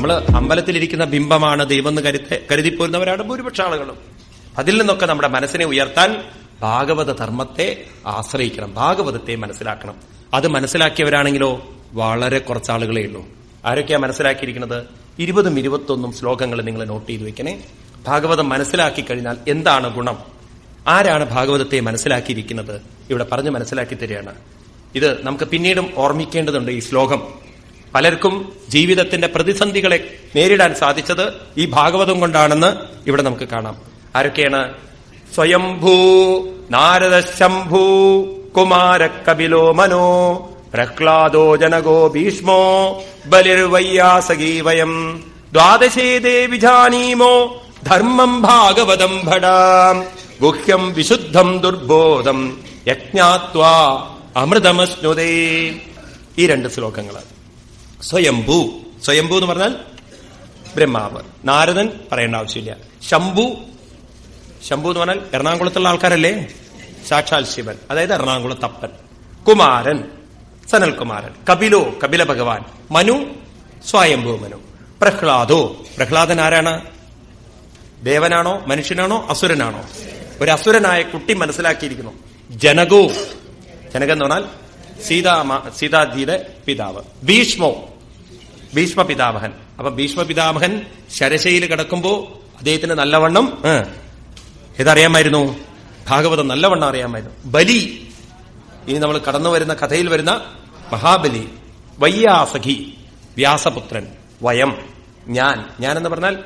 നമ്മൾ അമ്പലത്തിലിരിക്കുന്ന ബിംബമാണ് ദൈവം എന്ന് കരുതിപ്പോരുന്നവരാണ് ഭൂരിപക്ഷ ആളുകളും. അതിൽ നിന്നൊക്കെ നമ്മുടെ മനസ്സിനെ ഉയർത്താൻ ഭാഗവത ധർമ്മത്തെ ആശ്രയിക്കണം, ഭാഗവതത്തെ മനസ്സിലാക്കണം. അത് മനസ്സിലാക്കിയവരാണെങ്കിലോ വളരെ കുറച്ചാളുകളേ ഉള്ളൂ. ആരൊക്കെയാ മനസ്സിലാക്കിയിരിക്കുന്നത്? 20ഉം 21 ശ്ലോകങ്ങൾ നിങ്ങൾ നോട്ട് ചെയ്ത് വെക്കണേ. ഭാഗവതം മനസ്സിലാക്കി കഴിഞ്ഞാൽ എന്താണ് ഗുണം? ആരാണ് ഭാഗവതത്തെ മനസ്സിലാക്കിയിരിക്കുന്നത്? ഇവിടെ പറഞ്ഞ് മനസ്സിലാക്കി തരികയാണ്. ഇത് നമുക്ക് പിന്നീടും ഓർമ്മിക്കേണ്ടതുണ്ട്. ഈ ശ്ലോകം പലർക്കും ജീവിതത്തിന്റെ പ്രതിസന്ധികളെ നേരിടാൻ സാധിച്ചത് ഈ ഭാഗവതം കൊണ്ടാണെന്ന് ഇവിടെ നമുക്ക് കാണാം. ആരൊക്കെയാണ്? സ്വയംഭൂ നാരദ ശംഭൂ കുമാര കപിലോ മനോ പ്രഹ്ലാദോ ജനകോ ഭീഷ്മോ ബലിർവയ്യാസകീ വയം ദ്വാദശേ വിജാനീമോ ധർമ്മം ഭാഗവതം ഭടാം ഗുഹ്യം വിശുദ്ധം ദുർബോധം യജ്ഞാത്വാ അമൃതമശ്നുതേ. ഈ 2 ശ്ലോകങ്ങൾ. സ്വയംഭൂ, സ്വയംഭൂ എന്ന് പറഞ്ഞാൽ ബ്രഹ്മാവ്. നാരദൻ പറയേണ്ട ആവശ്യമില്ല. ശംഭു, ശംഭു എന്ന് പറഞ്ഞാൽ എറണാകുളത്തുള്ള ആൾക്കാരല്ലേ? സാക്ഷാൽ ശിവൻ, അതായത് എറണാകുളത്തപ്പൻ. കുമാരൻ, സനൽകുമാരൻ. കപിലോ, കപില ഭഗവാൻ. മനു, സ്വയംഭൂ മനു. പ്രഹ്ലാദോ, പ്രഹ്ലാദൻ ആരാണ്? ദേവനാണോ മനുഷ്യനാണോ അസുരനാണോ? ഒരു അസുരനായ കുട്ടി മനസ്സിലാക്കിയിരിക്കുന്നു. ജനകോ, ജനകൻ എന്ന് പറഞ്ഞാൽ സീതാജിയുടെ പിതാവ്. ഭീഷ്മോ, ഭീഷ്മ പിതാമഹൻ. അപ്പൊ ഭീഷ്മ പിതാമഹൻ ശരശയിൽ കിടക്കുമ്പോ അദ്ദേഹത്തിന് നല്ലവണ്ണം ഇതറിയാമായിരുന്നു, ഭാഗവതം നല്ലവണ്ണം അറിയാമായിരുന്നു. ബലി, ഇനി നമ്മൾ കടന്നു വരുന്ന കഥയിൽ വരുന്ന മഹാബലി. വയ്യാസഖി, വ്യാസപുത്രൻ. വയം, ഞാൻ എന്ന് പറഞ്ഞാൽ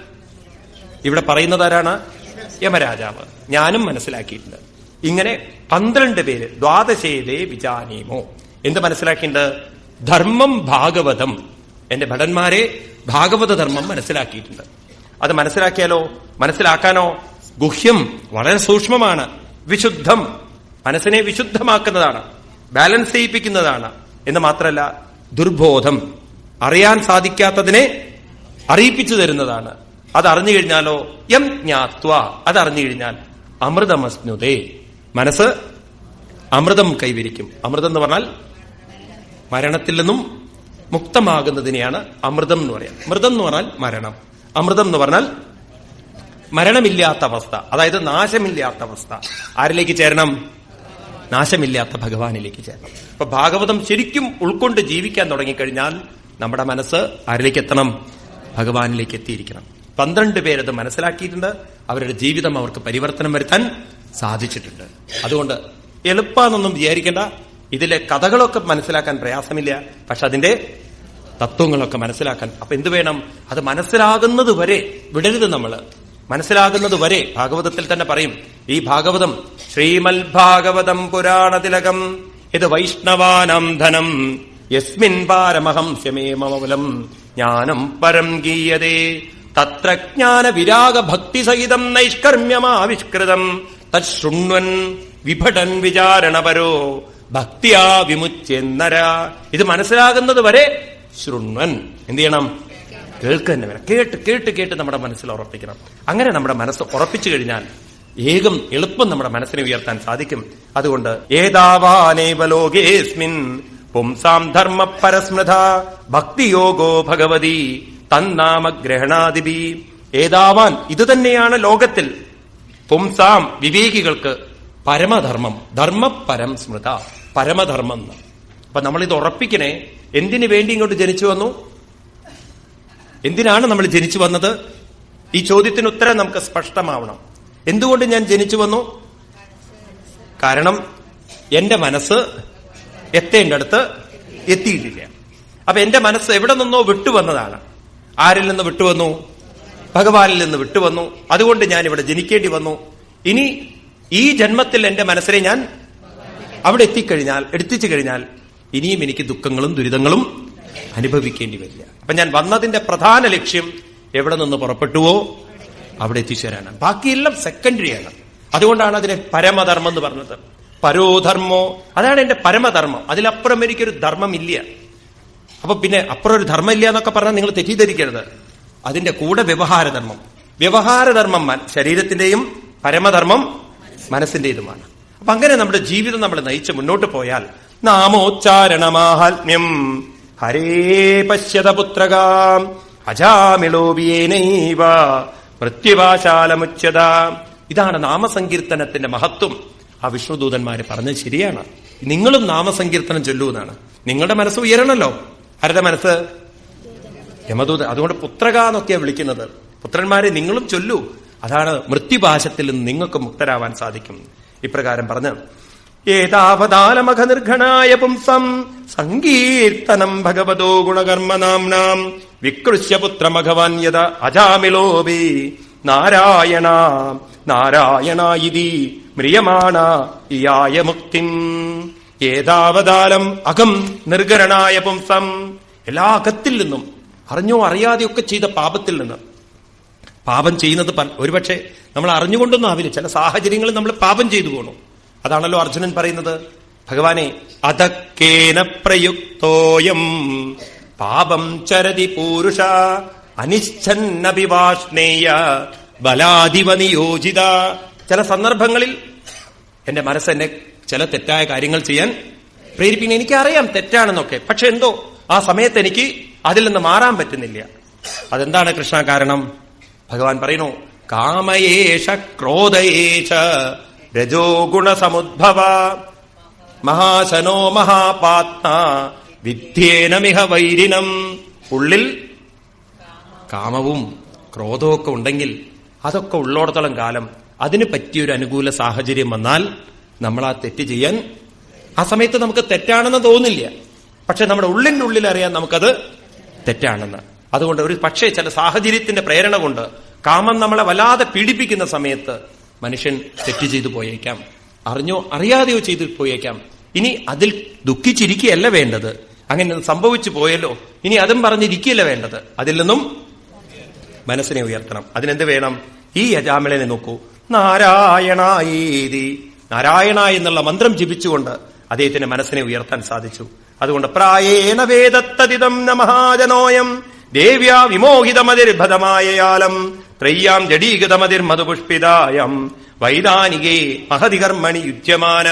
ഇവിടെ പറയുന്നത് ആരാണ്? യമരാജാവ്. ഞാനും മനസ്സിലാക്കിയിട്ടുണ്ട്. ഇങ്ങനെ 12 പേര്. ദ്വാദശേതേ വിജാനീമോ, എന്ത് മനസ്സിലാക്കിയിട്ടുണ്ട്? ധർമ്മം ഭാഗവതം. എന്റെ ഭടന്മാരെ ഭാഗവത ധർമ്മം മനസ്സിലാക്കിയിട്ടുണ്ട്. അത് മനസ്സിലാക്കിയാലോ, മനസ്സിലാക്കാനോ? ഗുഹ്യം, വളരെ സൂക്ഷ്മമാണ്. വിശുദ്ധം, മനസ്സിനെ വിശുദ്ധമാക്കുന്നതാണ്, ബാലൻസ് ചെയ്യിപ്പിക്കുന്നതാണ്. എന്ന് മാത്രമല്ല, ദുർബോധം, അറിയാൻ സാധിക്കാത്തതിനെ അറിയിപ്പിച്ചു തരുന്നതാണ്. അതറിഞ്ഞു കഴിഞ്ഞാലോ യം ജ്ഞാത്വ, അതറിഞ്ഞു കഴിഞ്ഞാൽ അമൃതമസ്നുതേ, മനസ്സ് അമൃതം കൈവരിക്കും. അമൃതം എന്ന് പറഞ്ഞാൽ മരണത്തിൽ നിന്നും മുക്തമാകുന്നതിനെയാണ് അമൃതം എന്ന് പറയാം. മൃതം എന്ന് പറഞ്ഞാൽ മരണം, അമൃതം എന്ന് പറഞ്ഞാൽ മരണമില്ലാത്ത അവസ്ഥ, അതായത് നാശമില്ലാത്ത അവസ്ഥ. ആരിലേക്ക് ചേരണം? നാശമില്ലാത്ത ഭഗവാനിലേക്ക് ചേരണം. അപ്പൊ ഭാഗവതം ശരിക്കും ഉൾക്കൊണ്ട് ജീവിക്കാൻ തുടങ്ങിക്കഴിഞ്ഞാൽ നമ്മുടെ മനസ്സ് ആരിലേക്ക് എത്തണം? ഭഗവാനിലേക്ക് എത്തിയിരിക്കണം. 12 പേരത് മനസ്സിലാക്കിയിട്ടുണ്ട്. അവരുടെ ജീവിതം അവർക്ക് പരിവർത്തനം വരുത്താൻ സാധിച്ചിട്ടുണ്ട്. അതുകൊണ്ട് എളുപ്പാന്നൊന്നും വിചാരിക്കേണ്ട. ഇതിലെ കഥകളൊക്കെ മനസ്സിലാക്കാൻ പ്രയാസമില്ല, പക്ഷെ അതിന്റെ തത്വങ്ങളൊക്കെ മനസ്സിലാക്കാൻ അപ്പൊ എന്ത് വേണം? അത് മനസ്സിലാകുന്നത് വരെ വിടരുത്. നമ്മൾ മനസ്സിലാകുന്നത് വരെ ഭാഗവതത്തിൽ തന്നെ പറയും. ഈ ഭാഗവതം ശ്രീമൽ ഭാഗവതം പുരാണതിലകം ഇത് വൈഷ്ണവാനം ധനം യസ്മിൻ പാരമഹംസ്യമേ മമൂലം ജ്ഞാനം പരം ഗീയതേ തത്ര ജ്ഞാന വിരാഗ ഭക്തി സഹിതം നൈഷ്കർമ്യമാവിഷ്കൃതം തശൃണ്വൻ വിഭടൻ വിചാരണപരോ ഭക്തിയാ വിമുച്യന്നര. ഇത് മനസ്സിലാകുന്നത് വരെ ശൃണ്വൻ, എന്ത് ചെയ്യണം? കേൾക്കന്നെ വേണം. കേട്ട് കേട്ട് കേട്ട് നമ്മുടെ മനസ്സിൽ ഉറപ്പിക്കണം. അങ്ങനെ നമ്മുടെ മനസ്സ് ഉറപ്പിച്ചു കഴിഞ്ഞാൽ എളുപ്പം നമ്മുടെ മനസ്സിനെ ഉയർത്താൻ സാധിക്കും. അതുകൊണ്ട് ഏതാവാനേവ ലോകേസ്മിൻ പുംസാം ധർമ്മ പരസ്മൃത ഭക്തിയോഗോ ഭഗവതി തന്നാമഗ്രഹണാദിബി. ഏതാവാൻ, ഇത് തന്നെയാണ് ലോകത്തിൽ, പുംസാം വിവേകികൾക്ക് പരമധർമ്മം, ധർമ്മപരം സ്മൃത, പരമധർമ്മം. അപ്പൊ നമ്മളിത് ഉറപ്പിക്കണേ. എന്തിനു വേണ്ടി ഇങ്ങോട്ട് ജനിച്ചു വന്നു? എന്തിനാണ് നമ്മൾ ജനിച്ചു വന്നത്? ഈ ചോദ്യത്തിന് ഉത്തരം നമുക്ക് സ്പഷ്ടമാവണം. എന്തുകൊണ്ട് ഞാൻ ജനിച്ചു വന്നു? കാരണം എന്റെ മനസ്സ് എത്തേണ്ടടുത്ത് എത്തിയിട്ടില്ല. അപ്പൊ എന്റെ മനസ്സ് എവിടെ നിന്നോ വിട്ടുവന്നതാണ്. ആരിൽ നിന്ന് വിട്ടുവന്നു? ഭഗവാനിൽ നിന്ന് വിട്ടുവന്നു. അതുകൊണ്ട് ഞാൻ ഇവിടെ ജനിക്കേണ്ടി വന്നു. ഇനി ഈ ജന്മത്തിൽ എന്റെ മനസ്സിനെ ഞാൻ അവിടെ എത്തിച്ചു കഴിഞ്ഞാൽ ഇനിയും എനിക്ക് ദുഃഖങ്ങളും ദുരിതങ്ങളും അനുഭവിക്കേണ്ടി വരില്ല. അപ്പൊ ഞാൻ വന്നതിന്റെ പ്രധാന ലക്ഷ്യം എവിടെ നിന്ന് പുറപ്പെട്ടുവോ അവിടെ എത്തിച്ചേരാനാണ്. ബാക്കിയെല്ലാം സെക്കൻഡറിയാണ്. അതുകൊണ്ടാണ് അതിനെ പരമധർമ്മം എന്ന് പറഞ്ഞത്. പരോധർമ്മോ, അതാണ് എന്റെ പരമധർമ്മം. അതിലപ്പുറം എനിക്കൊരു ധർമ്മമില്ല. അപ്പൊ പിന്നെ അപ്പുറം ഒരു ധർമ്മം ഇല്ല എന്നൊക്കെ പറഞ്ഞാൽ നിങ്ങൾ തെറ്റിദ്ധരിക്കരുത്. അതിന്റെ കൂടെ വ്യവഹാരധർമ്മം ശരീരത്തിന്റെയും പരമധർമ്മം മനസ്സിന്റേതുമാണ്. അപ്പൊ അങ്ങനെ നമ്മുടെ ജീവിതം നമ്മൾ നയിച്ച് മുന്നോട്ട് പോയാൽ നാമോച്ചാരണമാഹാത്മ്യം ഹരേ പശ്യത പുത്രകാം അജാമിളോപിയേനൈവ മൃത്യുവാശാലമുച്യത. ഇതാണ് നാമസങ്കീർത്തനത്തിന്റെ മഹത്വം. ആ വിഷ്ണുദൂതന്മാര് പറഞ്ഞത് ശരിയാണ്. നിങ്ങളും നാമസങ്കീർത്തനം ചൊല്ലൂ എന്നാണ്. നിങ്ങളുടെ മനസ്സ് ഉയരണല്ലോ. ആരുടെ മനസ്സ്? യമദൂതൻ. അതുകൊണ്ട് പുത്രക എന്നൊക്കെയാ വിളിക്കുന്നത്. പുത്രന്മാരെ നിങ്ങളും ചൊല്ലൂ. അതാണ് മൃത്യുപാശത്തിൽ നിന്ന് നിങ്ങൾക്ക് മുക്തരാവാൻ സാധിക്കും. ഇപ്രകാരം പറഞ്ഞ് ഏതാവതാലമഖ നിർഘണായ പുംസം സങ്കീർത്തനം ഭഗവതോ ഗുണകർമ്മനാംനാം വികൃഷ്യ പുത്രമഘവാൻ യത അജാമിളോപി നാരായണ നാരായണായിതി മ്രിയമാണ ഇയായ മുക്തിം. ഏതാവതാലം അകം നിർഗരണായ പുംസം, എല്ലാ അകത്തിൽ നിന്നും അറിഞ്ഞോ അറിയാതെയൊക്കെ ചെയ്ത പാപത്തിൽ നിന്ന്. പാപം ചെയ്യുന്നത് ഒരുപക്ഷെ നമ്മൾ അറിഞ്ഞുകൊണ്ടൊന്നും ആവില്ല. ചില സാഹചര്യങ്ങളിൽ നമ്മൾ പാപം ചെയ്തു പോകണം. അതാണല്ലോ അർജുനൻ പറയുന്നത്, ഭഗവാനെ അധക്കേന പ്രയുക്തോയം പാപം ചരതി പൂരുഷ അനിശ്ചന്നഭിവാഷ്ണേയ ബലാധിപ നിയോജിത. ചില സന്ദർഭങ്ങളിൽ എന്റെ മനസ്സെന്നെ ചില തെറ്റായ കാര്യങ്ങൾ ചെയ്യാൻ പ്രേരിപ്പിക്കുന്നു. എനിക്കറിയാം തെറ്റാണെന്നൊക്കെ, പക്ഷെ എന്തോ ആ സമയത്ത് എനിക്ക് അതിൽ നിന്ന് മാറാൻ പറ്റുന്നില്ല. അതെന്താണ് കൃഷ്ണ കാരണം? ഭഗവാൻ പറയുന്നു, കാമയേഷ ക്രോധയേഷ രജോ ഗുണസമുദ്ഭവ മഹാശനോ മഹാപാത്മ വിദ്യേനമിഹ വൈരിനം. ഉള്ളിൽ കാമവും ക്രോധവും ഉണ്ടെങ്കിൽ അതൊക്കെ ഉള്ളോടത്തോളം കാലം അതിന് പറ്റിയൊരു അനുകൂല സാഹചര്യം വന്നാൽ നമ്മൾ ആ തെറ്റ് ചെയ്യാൻ ആ സമയത്ത് നമുക്ക് തെറ്റാണെന്ന് തോന്നില്ല. പക്ഷെ നമ്മുടെ ഉള്ളിന്റെ ഉള്ളിൽ അറിയാൻ നമുക്കത് തെറ്റാണെന്ന്. അതുകൊണ്ട് ഒരു പക്ഷേ ചില സാഹചര്യത്തിന്റെ പ്രേരണ കൊണ്ട് കാമം നമ്മളെ വല്ലാതെ പീഡിപ്പിക്കുന്ന സമയത്ത് മനുഷ്യൻ തെറ്റ് ചെയ്തു പോയേക്കാം, അറിഞ്ഞോ അറിയാതെയോ ചെയ്തു പോയേക്കാം. ഇനി അതിൽ ദുഃഖിച്ചിരിക്കുകയല്ല വേണ്ടത്. അങ്ങനെ സംഭവിച്ചു പോയല്ലോ, ഇനി അതും പറഞ്ഞിരിക്കുകയല്ല വേണ്ടത്. അതിൽ നിന്നും മനസ്സിനെ ഉയർത്തണം. അതിനെന്ത് വേണം? ഈ അജാമിളനെ നോക്കൂ. നാരായണായേതി, നാരായണ എന്നുള്ള മന്ത്രം ജപിച്ചുകൊണ്ട് അദ്ദേഹത്തിന്റെ മനസ്സിനെ ഉയർത്താൻ സാധിച്ചു. അതുകൊണ്ട് പ്രായേണ വേദത്തതിദം ന മഹാജനോയം ദേവ്യാ വിമോഹിതമതിർഭതമായയാലം ത്രയ്യാം ജഡീകൃതമതിർ മധുപുഷ്പിതായം വൈദാനികേ മഹതികർമ്മണി യുജ്യമാന.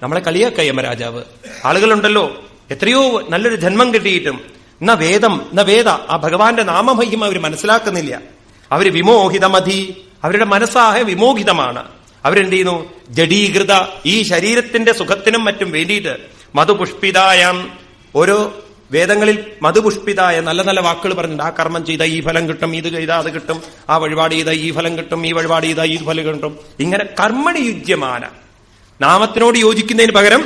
നമ്മളെ കളിയാക്ക യമരാജാവ്. ആളുകളുണ്ടല്ലോ എത്രയോ നല്ലൊരു ജന്മം കിട്ടിയിട്ടും വേദ ആ ഭഗവാന്റെ നാമമഹിമ അവർ മനസ്സിലാക്കുന്നില്ല. അവര് വിമോഹിതമതി, അവരുടെ മനസ്സായ വിമോഹിതമാണ്. അവരെന്ത് ചെയ്യുന്നു? ജഡീകൃത, ഈ ശരീരത്തിന്റെ സുഖത്തിനും മറ്റും വേണ്ടിയിട്ട് മധുപുഷ്പിതായം, ഓരോ വേദങ്ങളിൽ മധുപുഷ്പിതായ നല്ല നല്ല വാക്കുകൾ പറഞ്ഞിട്ടുണ്ട്. ആ കർമ്മം ചെയ്താൽ ഈ ഫലം കിട്ടും, ഇത് ചെയ്താൽ അത് കിട്ടും, ആ വഴിപാട് ചെയ്താൽ ഈ ഫലം കിട്ടും, ഈ വഴിപാട് ചെയ്താൽ ഈ ഫലം കിട്ടും. ഇങ്ങനെ കർമ്മണി യുജ്യമാന, നാമത്തിനോട് യോജിക്കുന്നതിന് പകരം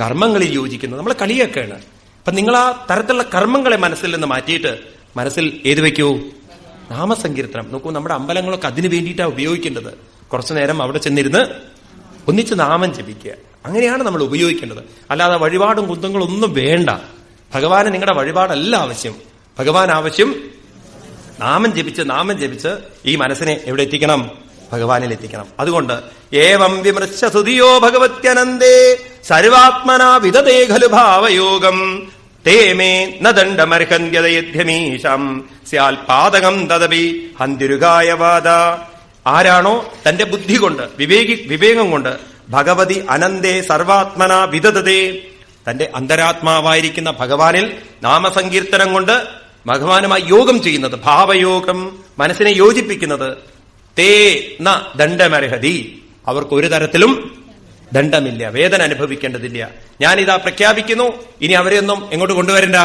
കർമ്മങ്ങളിൽ യോജിക്കുന്നത്. നമ്മളെ കളിയൊക്കെയാണ്. അപ്പൊ നിങ്ങൾ ആ തരത്തിലുള്ള കർമ്മങ്ങളെ മനസ്സിൽ നിന്ന് മാറ്റിയിട്ട് മനസ്സിൽ ഏത് വെക്കൂ? നാമസങ്കീർത്തനം. നോക്കൂ, നമ്മുടെ അമ്പലങ്ങളൊക്കെ അതിനു വേണ്ടിയിട്ടാണ് ഉപയോഗിക്കേണ്ടത്. കുറച്ചു നേരം അവിടെ ചെന്നിരുന്ന് ഒന്നിച്ച് നാമം ജപിക്കുക. അങ്ങനെയാണ് നമ്മൾ ഉപയോഗിക്കേണ്ടത്. അല്ലാതെ വഴിപാടും കുന്തങ്ങളും ഒന്നും വേണ്ട. ഭഗവാന് നിങ്ങളുടെ വഴിപാടല്ല ആവശ്യം. ഭഗവാൻ ആവശ്യം നാമം ജപിച്ച് ഈ മനസ്സിനെ എവിടെ എത്തിക്കണം? ഭഗവാനിൽ എത്തിക്കണം. അതുകൊണ്ട് ഏവം വിമൃശ സുതിയോ ഭഗവത്യനന്ദേ സർവാത്മനാ വിദതേ ഖലു ഭാവയോഗം തേ മേ ന ദണ്ഡമർഹന്യതയധ്യമീശം സ്യാൽ പാതകം തദപി ഹന്തിരുകായവാദ. ആരാണോ തന്റെ ബുദ്ധി കൊണ്ട് വിവേകം കൊണ്ട് ഭഗവതി അനന്തേ സർവാത്മനാ വിദതേ, തന്റെ അന്തരാത്മാവായിരിക്കുന്ന ഭഗവാനിൽ നാമസങ്കീർത്തനം കൊണ്ട് ഭഗവാനുമായി യോഗം ചെയ്യുന്നത്, ഭാവയോഗം, മനസ്സിനെ യോജിപ്പിക്കുന്നത്, തേ ന ദണ്ഡമർഹതി, അവർക്ക് ഒരു തരത്തിലും ദണ്ഡമില്ല, വേദന അനുഭവിക്കേണ്ടതില്ല. ഞാനിതാ പ്രഖ്യാപിക്കുന്നു, ഇനി അവരെയൊന്നും എങ്ങോട്ട് കൊണ്ടുവരണ്ട?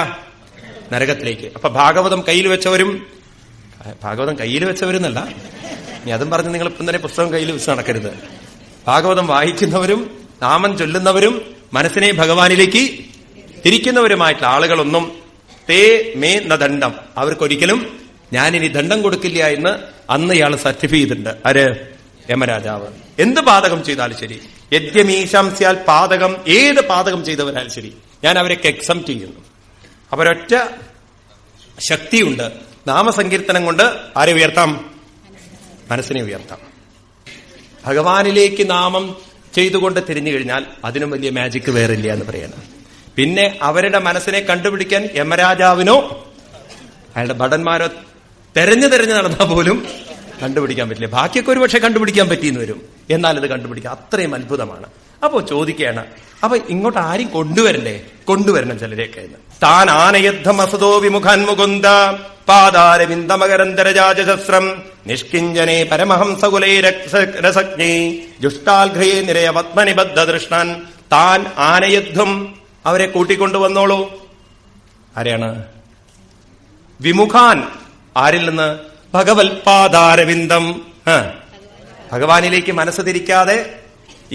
നരകത്തിലേക്ക്. അപ്പൊ ഭാഗവതം കയ്യിൽ വെച്ചവരെന്നല്ല, ഇനി അതും പറഞ്ഞ് നിങ്ങൾ ഇപ്പം തന്നെ പുസ്തകം കയ്യിൽ വെച്ച് നടക്കരുത്. ഭാഗവതം വായിക്കുന്നവരും നാമം ചൊല്ലുന്നവരും മനസ്സിനെ ഭഗവാനിലേക്ക് തിരിക്കുന്നവരുമായിട്ടുള്ള ആളുകളൊന്നും തേ മേ ന ദണ്ഡം, അവർക്കൊരിക്കലും ഞാനിനി ദണ്ഡം കൊടുക്കില്ല എന്ന് അന്ന് ഇയാൾ സർട്ടിഫൈ ചെയ്തിട്ടുണ്ട്. ആര്? യമരാജാവ്. എന്ത് പാതകം ചെയ്താലും ശരി, യദ്യമീശം സ്യാൽ പാതകം, ഏത് പാതകം ചെയ്തവരാലും ശരി, ഞാൻ അവരൊക്കെ എക്സംപ്റ്റ് ചെയ്യുന്നു. അവരൊറ്റ ശക്തിയുണ്ട്. നാമസങ്കീർത്തനം കൊണ്ട് ആരെ ഉയർത്താം? മനസ്സിനെ ഉയർത്താം. ഭഗവാനിലേക്ക് നാമം ചെയ്തുകൊണ്ട് തിരിഞ്ഞു കഴിഞ്ഞാൽ അതിനും വലിയ മാജിക് വേറില്ല എന്ന് പറയണം. പിന്നെ അവരുടെ മനസ്സിനെ കണ്ടുപിടിക്കാൻ യമരാജാവിനോ അയാളുടെ ഭടന്മാരോ തെരഞ്ഞു നടന്നാൽ പോലും കണ്ടുപിടിക്കാൻ പറ്റില്ല. ബാക്കിയൊക്കെ ഒരുപക്ഷെ കണ്ടുപിടിക്കാൻ പറ്റിയെന്ന് വരും, എന്നാൽ ഇത് കണ്ടുപിടിക്കാൻ അത്രയും അത്ഭുതമാണ്. അപ്പോ ചോദിക്കുകയാണ്, അപ്പൊ ഇങ്ങോട്ട് ആരും കൊണ്ടുവരണം ചിലരെയൊക്കെ. താൻ ആനയദ്ധം അസതോ വിമുഖാൻ മുകുന്ദ പാദാരവിന്ദമകരന്തരജാജസ്രം നിഷ്കിഞ്ചനെ പരമഹംസകുലൈരസജ്ഞേ ജുഷ്ടാൽഘ്രയെ നിരയ പത്മനിബദ്ധ ദൃഷ്ണൻ. താൻ ആനയദ്ധം അവരെ കൂട്ടിക്കൊണ്ടുവന്നോളൂ. ആരെയാണ്? വിമുഖാൻ. ആരിൽ നിന്ന്? ഭഗവത്പാദാരവിന്ദം. ഭഗവാനിലേക്ക് മനസ്സ് തിരിക്കാതെ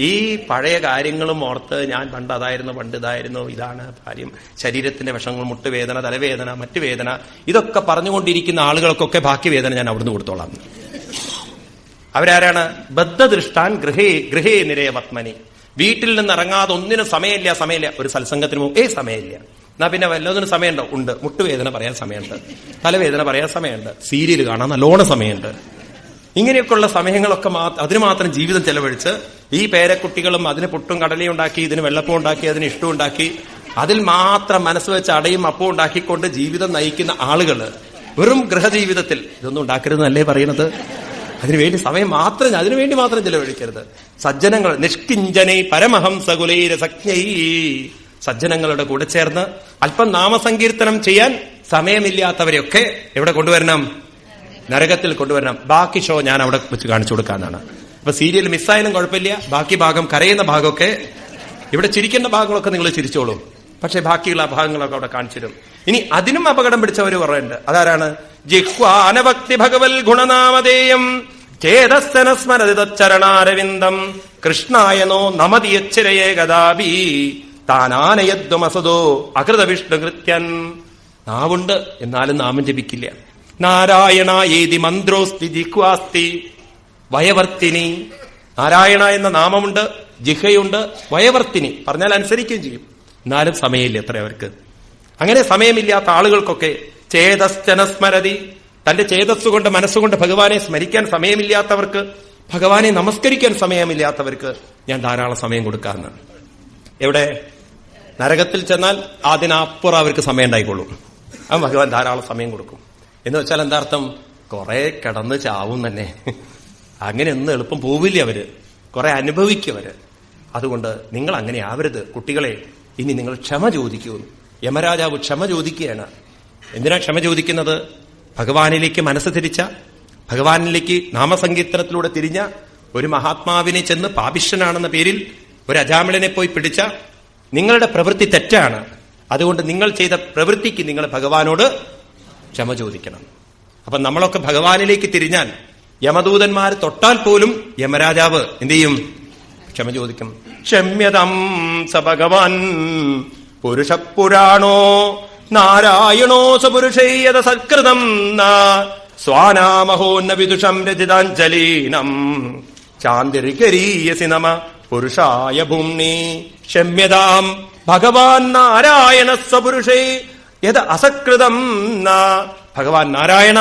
ഈ പഴയ കാര്യങ്ങളും ഓർത്ത് ഞാൻ പണ്ട് അതായിരുന്നു, പണ്ട് ഇതായിരുന്നു, ഇതാണ് കാര്യം, ശരീരത്തിന്റെ വിഷങ്ങൾ, മുട്ടുവേദന, തലവേദന, മറ്റു വേദന, ഇതൊക്കെ പറഞ്ഞുകൊണ്ടിരിക്കുന്ന ആളുകൾക്കൊക്കെ ബാക്കി വേദന ഞാൻ അവിടുന്ന് കൊടുത്തോളാം. അവരാരാണ്? ബദ്ധദൃഷ്ടാൻ ഗൃഹേ നിരയ പത്മനി. വീട്ടിൽ നിന്ന് ഇറങ്ങാതെ ഒന്നിനും സമയമില്ല. ഒരു സത്സംഗത്തിന് പോകും, സമയമില്ല. എന്നാ പിന്നെ വല്ലതിനും സമയമുണ്ടോ? ഉണ്ട്. മുട്ടുവേദന പറയാൻ സമയമുണ്ട്, തലവേദന പറയാൻ സമയമുണ്ട്, സീരിയൽ കാണാൻ നല്ലോണം സമയമുണ്ട്. ഇങ്ങനെയൊക്കെയുള്ള സമയങ്ങളൊക്കെ അതിന് മാത്രം ജീവിതം ചെലവഴിച്ച് ഈ പേരക്കുട്ടികളും അതിന് പുട്ടും കടലയും ഉണ്ടാക്കി, ഇതിന് വെള്ളപ്പം ഉണ്ടാക്കി, അതിന് ഇഷ്ടം ഉണ്ടാക്കി, അതിൽ മാത്രം മനസ്സ് വെച്ച് അടയും അപ്പവും ഉണ്ടാക്കിക്കൊണ്ട് ജീവിതം നയിക്കുന്ന ആളുകൾ വെറും ഗൃഹജീവിതത്തിൽ ഇതൊന്നും ഉണ്ടാക്കരുതെന്നല്ലേ പറയുന്നത്? അതിനുവേണ്ടി സമയം മാത്രം, അതിനുവേണ്ടി മാത്രം ചെലവഴിക്കരുത്. സജ്ജനങ്ങൾ നിഷ്കിഞ്ചനൈ പരമഹംസകുലൈരസജ്ഞൈ, സജ്ജനങ്ങളുടെ കൂടെ ചേർന്ന് അല്പം നാമസങ്കീർത്തനം ചെയ്യാൻ സമയമില്ലാത്തവരെയൊക്കെ എവിടെ കൊണ്ടുവരണം? നരകത്തിൽ കൊണ്ടുവരണം. ബാക്കി ഷോ ഞാൻ അവിടെ വെച്ച് കാണിച്ചു കൊടുക്കാന്നാണ്. അപ്പൊ സീരിയൽ മിസ്സായാലും കുഴപ്പമില്ല, ബാക്കി ഭാഗം, കരയുന്ന ഭാഗമൊക്കെ, ഇവിടെ ചിരിക്കേണ്ട ഭാഗങ്ങളൊക്കെ നിങ്ങൾ ചിരിച്ചോളൂ, പക്ഷെ ബാക്കിയുള്ള ഭാഗങ്ങളൊക്കെ അവിടെ കാണിച്ചിരും. ഇനി അതിനും അപകടം പിടിച്ചവര് പറയുന്നുണ്ട്. അതാരാണ്? ജിഹ്വാനഭക്തി ഭഗവൽ ഗുണനാമധേയം ചേതസ്സനസ്മരതിതച്ചരണാരവിന്ദം കൃഷ്ണായനോ നമതിയച്ചിരയേ ഗദാബി താനാനയദ്വമസതോ അകൃത വിഷ്ണുകൃത്യൻ. നാവുണ്ട്, എന്നാലും നാമം ജപിക്കില്ല. നാരായണ ഏതി മന്ത്രോസ്തി ജിഹ്വാസ്തി വയവർത്തിനി. നാരായണ എന്ന നാമമുണ്ട്, ജിഹയുണ്ട്, വയവർത്തിനി പറഞ്ഞാൽ അനുസരിക്കുകയും ചെയ്യും. എന്നാലും സമയമില്ല എത്ര അവർക്ക്. അങ്ങനെ സമയമില്ലാത്ത ആളുകൾക്കൊക്കെ ചേതസ്ചനസ്മരതി, തന്റെ ചേതസ്സുകൊണ്ട് മനസ്സുകൊണ്ട് ഭഗവാനെ സ്മരിക്കാൻ സമയമില്ലാത്തവർക്ക്, ഭഗവാനെ നമസ്കരിക്കാൻ സമയമില്ലാത്തവർക്ക് ഞാൻ ധാരാളം സമയം കൊടുക്കാറുണ്ട്. എവിടെ? നരകത്തിൽ ചെന്നാൽ അതിനപ്പുറം അവർക്ക് സമയം ഉണ്ടായിക്കൊള്ളും. അവൻ ഭഗവാൻ ധാരാളം സമയം കൊടുക്കും. എന്ന് വെച്ചാൽ എന്താ അർത്ഥം? കുറെ കിടന്ന് ചാവും തന്നെ. അങ്ങനെ ഒന്നും എളുപ്പം പോവില്ല അവര്, കുറെ അനുഭവിക്കവര്. അതുകൊണ്ട് നിങ്ങൾ അങ്ങനെ ആവരുത് കുട്ടികളെ. ഇനി നിങ്ങൾ ക്ഷമ ചോദിക്കൂ. യമരാജാവ് ക്ഷമ ചോദിക്കുകയാണ്. എന്തിനാ ക്ഷമ ചോദിക്കുന്നത്? ഭഗവാനിലേക്ക് മനസ്സ് തിരിച്ച, ഭഗവാനിലേക്ക് നാമസങ്കീർത്തനത്തിലൂടെ തിരിഞ്ഞ ഒരു മഹാത്മാവിനെ ചെന്ന് പാപിഷ്ഠനാണെന്ന പേരിൽ ഒരു അജാമിളനെ പോയി പിടിച്ച നിങ്ങളുടെ പ്രവൃത്തി തെറ്റാണ്. അതുകൊണ്ട് നിങ്ങൾ ചെയ്ത പ്രവൃത്തിക്ക് നിങ്ങൾ ഭഗവാനോട് ക്ഷമ ചോദിക്കണം. അപ്പൊ നമ്മളൊക്കെ ഭഗവാനിലേക്ക് തിരിഞ്ഞാൽ യമദൂതന്മാർ തൊട്ടാൽ പോലും യമരാജാവ് എന്ത് ചെയ്യും? ക്ഷമ ചോദിക്കും. ക്ഷമ്യതം സ ഭഗവാൻ പുരുഷപുരാണോ നാരായണോ സപുരുഷേയത സത്കൃതം സ്വാനാമഹോന്ന വിദുഷം രചിതാഞ്ജലീനം ചാന്തിരികരീയസി നമ പുരുഷായ ഭൂമ്നി. ക്ഷമ്യതാം ഭഗവാൻ നാരായണ സപുരുഷേ യത് അസകൃതം. ഭഗവാൻ നാരായണ,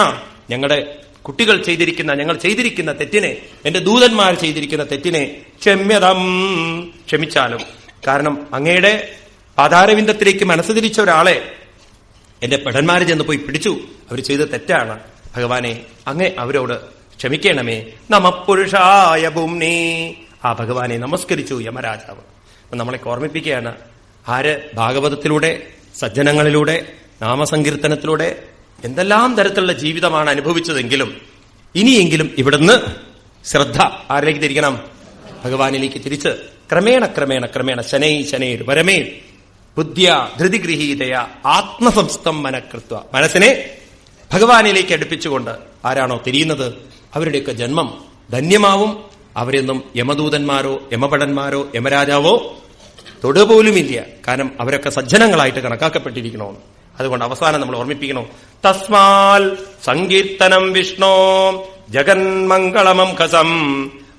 ഞങ്ങളുടെ കുട്ടികൾ ചെയ്തിരിക്കുന്ന, ഞങ്ങൾ ചെയ്തിരിക്കുന്ന തെറ്റിനെ, എന്റെ ദൂതന്മാർ ചെയ്തിരിക്കുന്ന തെറ്റിനെ ക്ഷമ്യതം, ക്ഷമിച്ചാലും. കാരണം അങ്ങയുടെ പാതാരവിന്ദത്തിലേക്ക് മനസ്സ് തിരിച്ച ഒരാളെ എന്റെ ഭടന്മാര് ചെന്ന് പോയി പിടിച്ചു, അവർ ചെയ്ത തെറ്റാണ്. ഭഗവാനെ അങ്ങേ അവരോട് ക്ഷമിക്കണമേ. നമ പുരുഷായ ഭൂമ്നി. ആ ഭഗവാനെ നമസ്കരിച്ചു യമരാജാവ്. അപ്പൊ നമ്മളെ ഓർമ്മിപ്പിക്കുകയാണ്, ആര് ഭാഗവതത്തിലൂടെ, സജ്ജനങ്ങളിലൂടെ, നാമസങ്കീർത്തനത്തിലൂടെ എന്തെല്ലാം തരത്തിലുള്ള ജീവിതമാണ് അനുഭവിച്ചതെങ്കിലും ഇനിയെങ്കിലും ഇവിടുന്ന് ശ്രദ്ധ ആരിലേക്ക് തിരിക്കണം? ഭഗവാനിലേക്ക് തിരിച്ച് ക്രമേണ ക്രമേണ ക്രമേണ ശനൈർ വരമേ ബുദ്ധ്യ ധൃതിഗൃഹീതയ ആത്മസംസ്ഥം മനഃകൃത്വ, മനസ്സിനെ ഭഗവാനിലേക്ക് അടുപ്പിച്ചുകൊണ്ട് ആരാണോ തിരിയുന്നത് അവരുടെയൊക്കെ ജന്മം ധന്യമാവും. അവരെയൊന്നും യമദൂതന്മാരോ യമഭടന്മാരോ യമരാജാവോ തൊടുപോലുമില്ല. കാരണം അവരൊക്കെ സജ്ജനങ്ങളായിട്ട് കണക്കാക്കപ്പെട്ടിരിക്കണമെന്ന്. അതുകൊണ്ട് അവസാനം നമ്മൾ ഓർമ്മിപ്പിക്കണോ, തസ്മാൽ സങ്കീർത്തനം വിഷ്ണോ ജഗന്മംഗളമംഖസം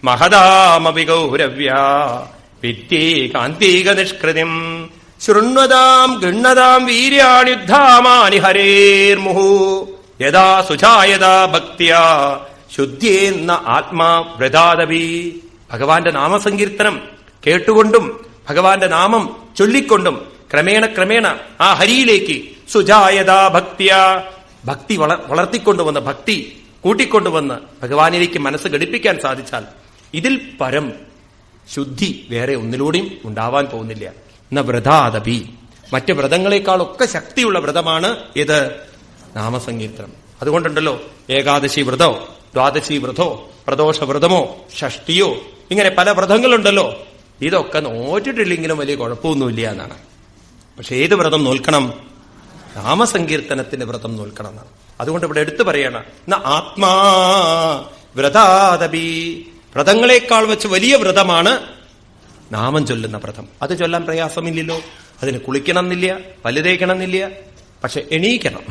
മഹദാമപി ഗൗരവ്യ വിദ്യേ കാന്തിക നിഷ്കൃതിം ശൃണ്വതാം ഗൃണ്ണതാം വീര്യാണിയുദ്ധാമാനി ഹരേർമുഹു യഥാ സുജായതാ ഭക്തിയാ ശുദ്ധ്യേന്ന ആത്മാ വ്രതാദവി. ഭഗവാന്റെ നാമസങ്കീർത്തനം കേട്ടുകൊണ്ടും ഭഗവാന്റെ നാമം ചൊല്ലിക്കൊണ്ടും ക്രമേണ ക്രമേണ ആ ഹരിയിലേക്ക് സുജായതാ ഭക്തിയ, ഭക്തി വളർത്തിക്കൊണ്ടുവന്ന്, ഭക്തി കൂട്ടിക്കൊണ്ടുവന്ന് ഭഗവാനിലേക്ക് മനസ്സ് ഘടിപ്പിക്കാൻ സാധിച്ചാൽ ഇതിൽ പരം ശുദ്ധി വേറെ ഒന്നിലൂടെയും ഉണ്ടാവാൻ പോകുന്നില്ല. എന്ന വ്രതാദപി, മറ്റ് വ്രതങ്ങളെക്കാളൊക്കെ ശക്തിയുള്ള വ്രതമാണ് ഇത് നാമസങ്കീർത്തനം. അതുകൊണ്ടുണ്ടല്ലോ ഏകാദശി വ്രതോ, ദ്വാദശി വ്രതോ, പ്രദോഷ വ്രതമോ, ഷഷ്ടിയോ, ഇങ്ങനെ പല വ്രതങ്ങളുണ്ടല്ലോ. ഇതൊക്കെ നോറ്റിട്ടില്ലെങ്കിലും വലിയ കുഴപ്പമൊന്നുമില്ല എന്നാണ്. പക്ഷെ ഏത് വ്രതം നോൽക്കണം? നാമസങ്കീർത്തനത്തിന്റെ വ്രതം നോൽക്കണം എന്നാണ്. അതുകൊണ്ട് ഇവിടെ എടുത്തു പറയണം, ആത്മാ വ്രതാദപി, വ്രതങ്ങളെക്കാൾ വെച്ച് വലിയ വ്രതമാണ് നാമം ചൊല്ലുന്ന വ്രതം. അത് ചൊല്ലാൻ പ്രയാസമില്ലല്ലോ. അതിന് കുളിക്കണം എന്നില്ല, പല്ലുതേക്കണം എന്നില്ല, പക്ഷെ എണീക്കണം.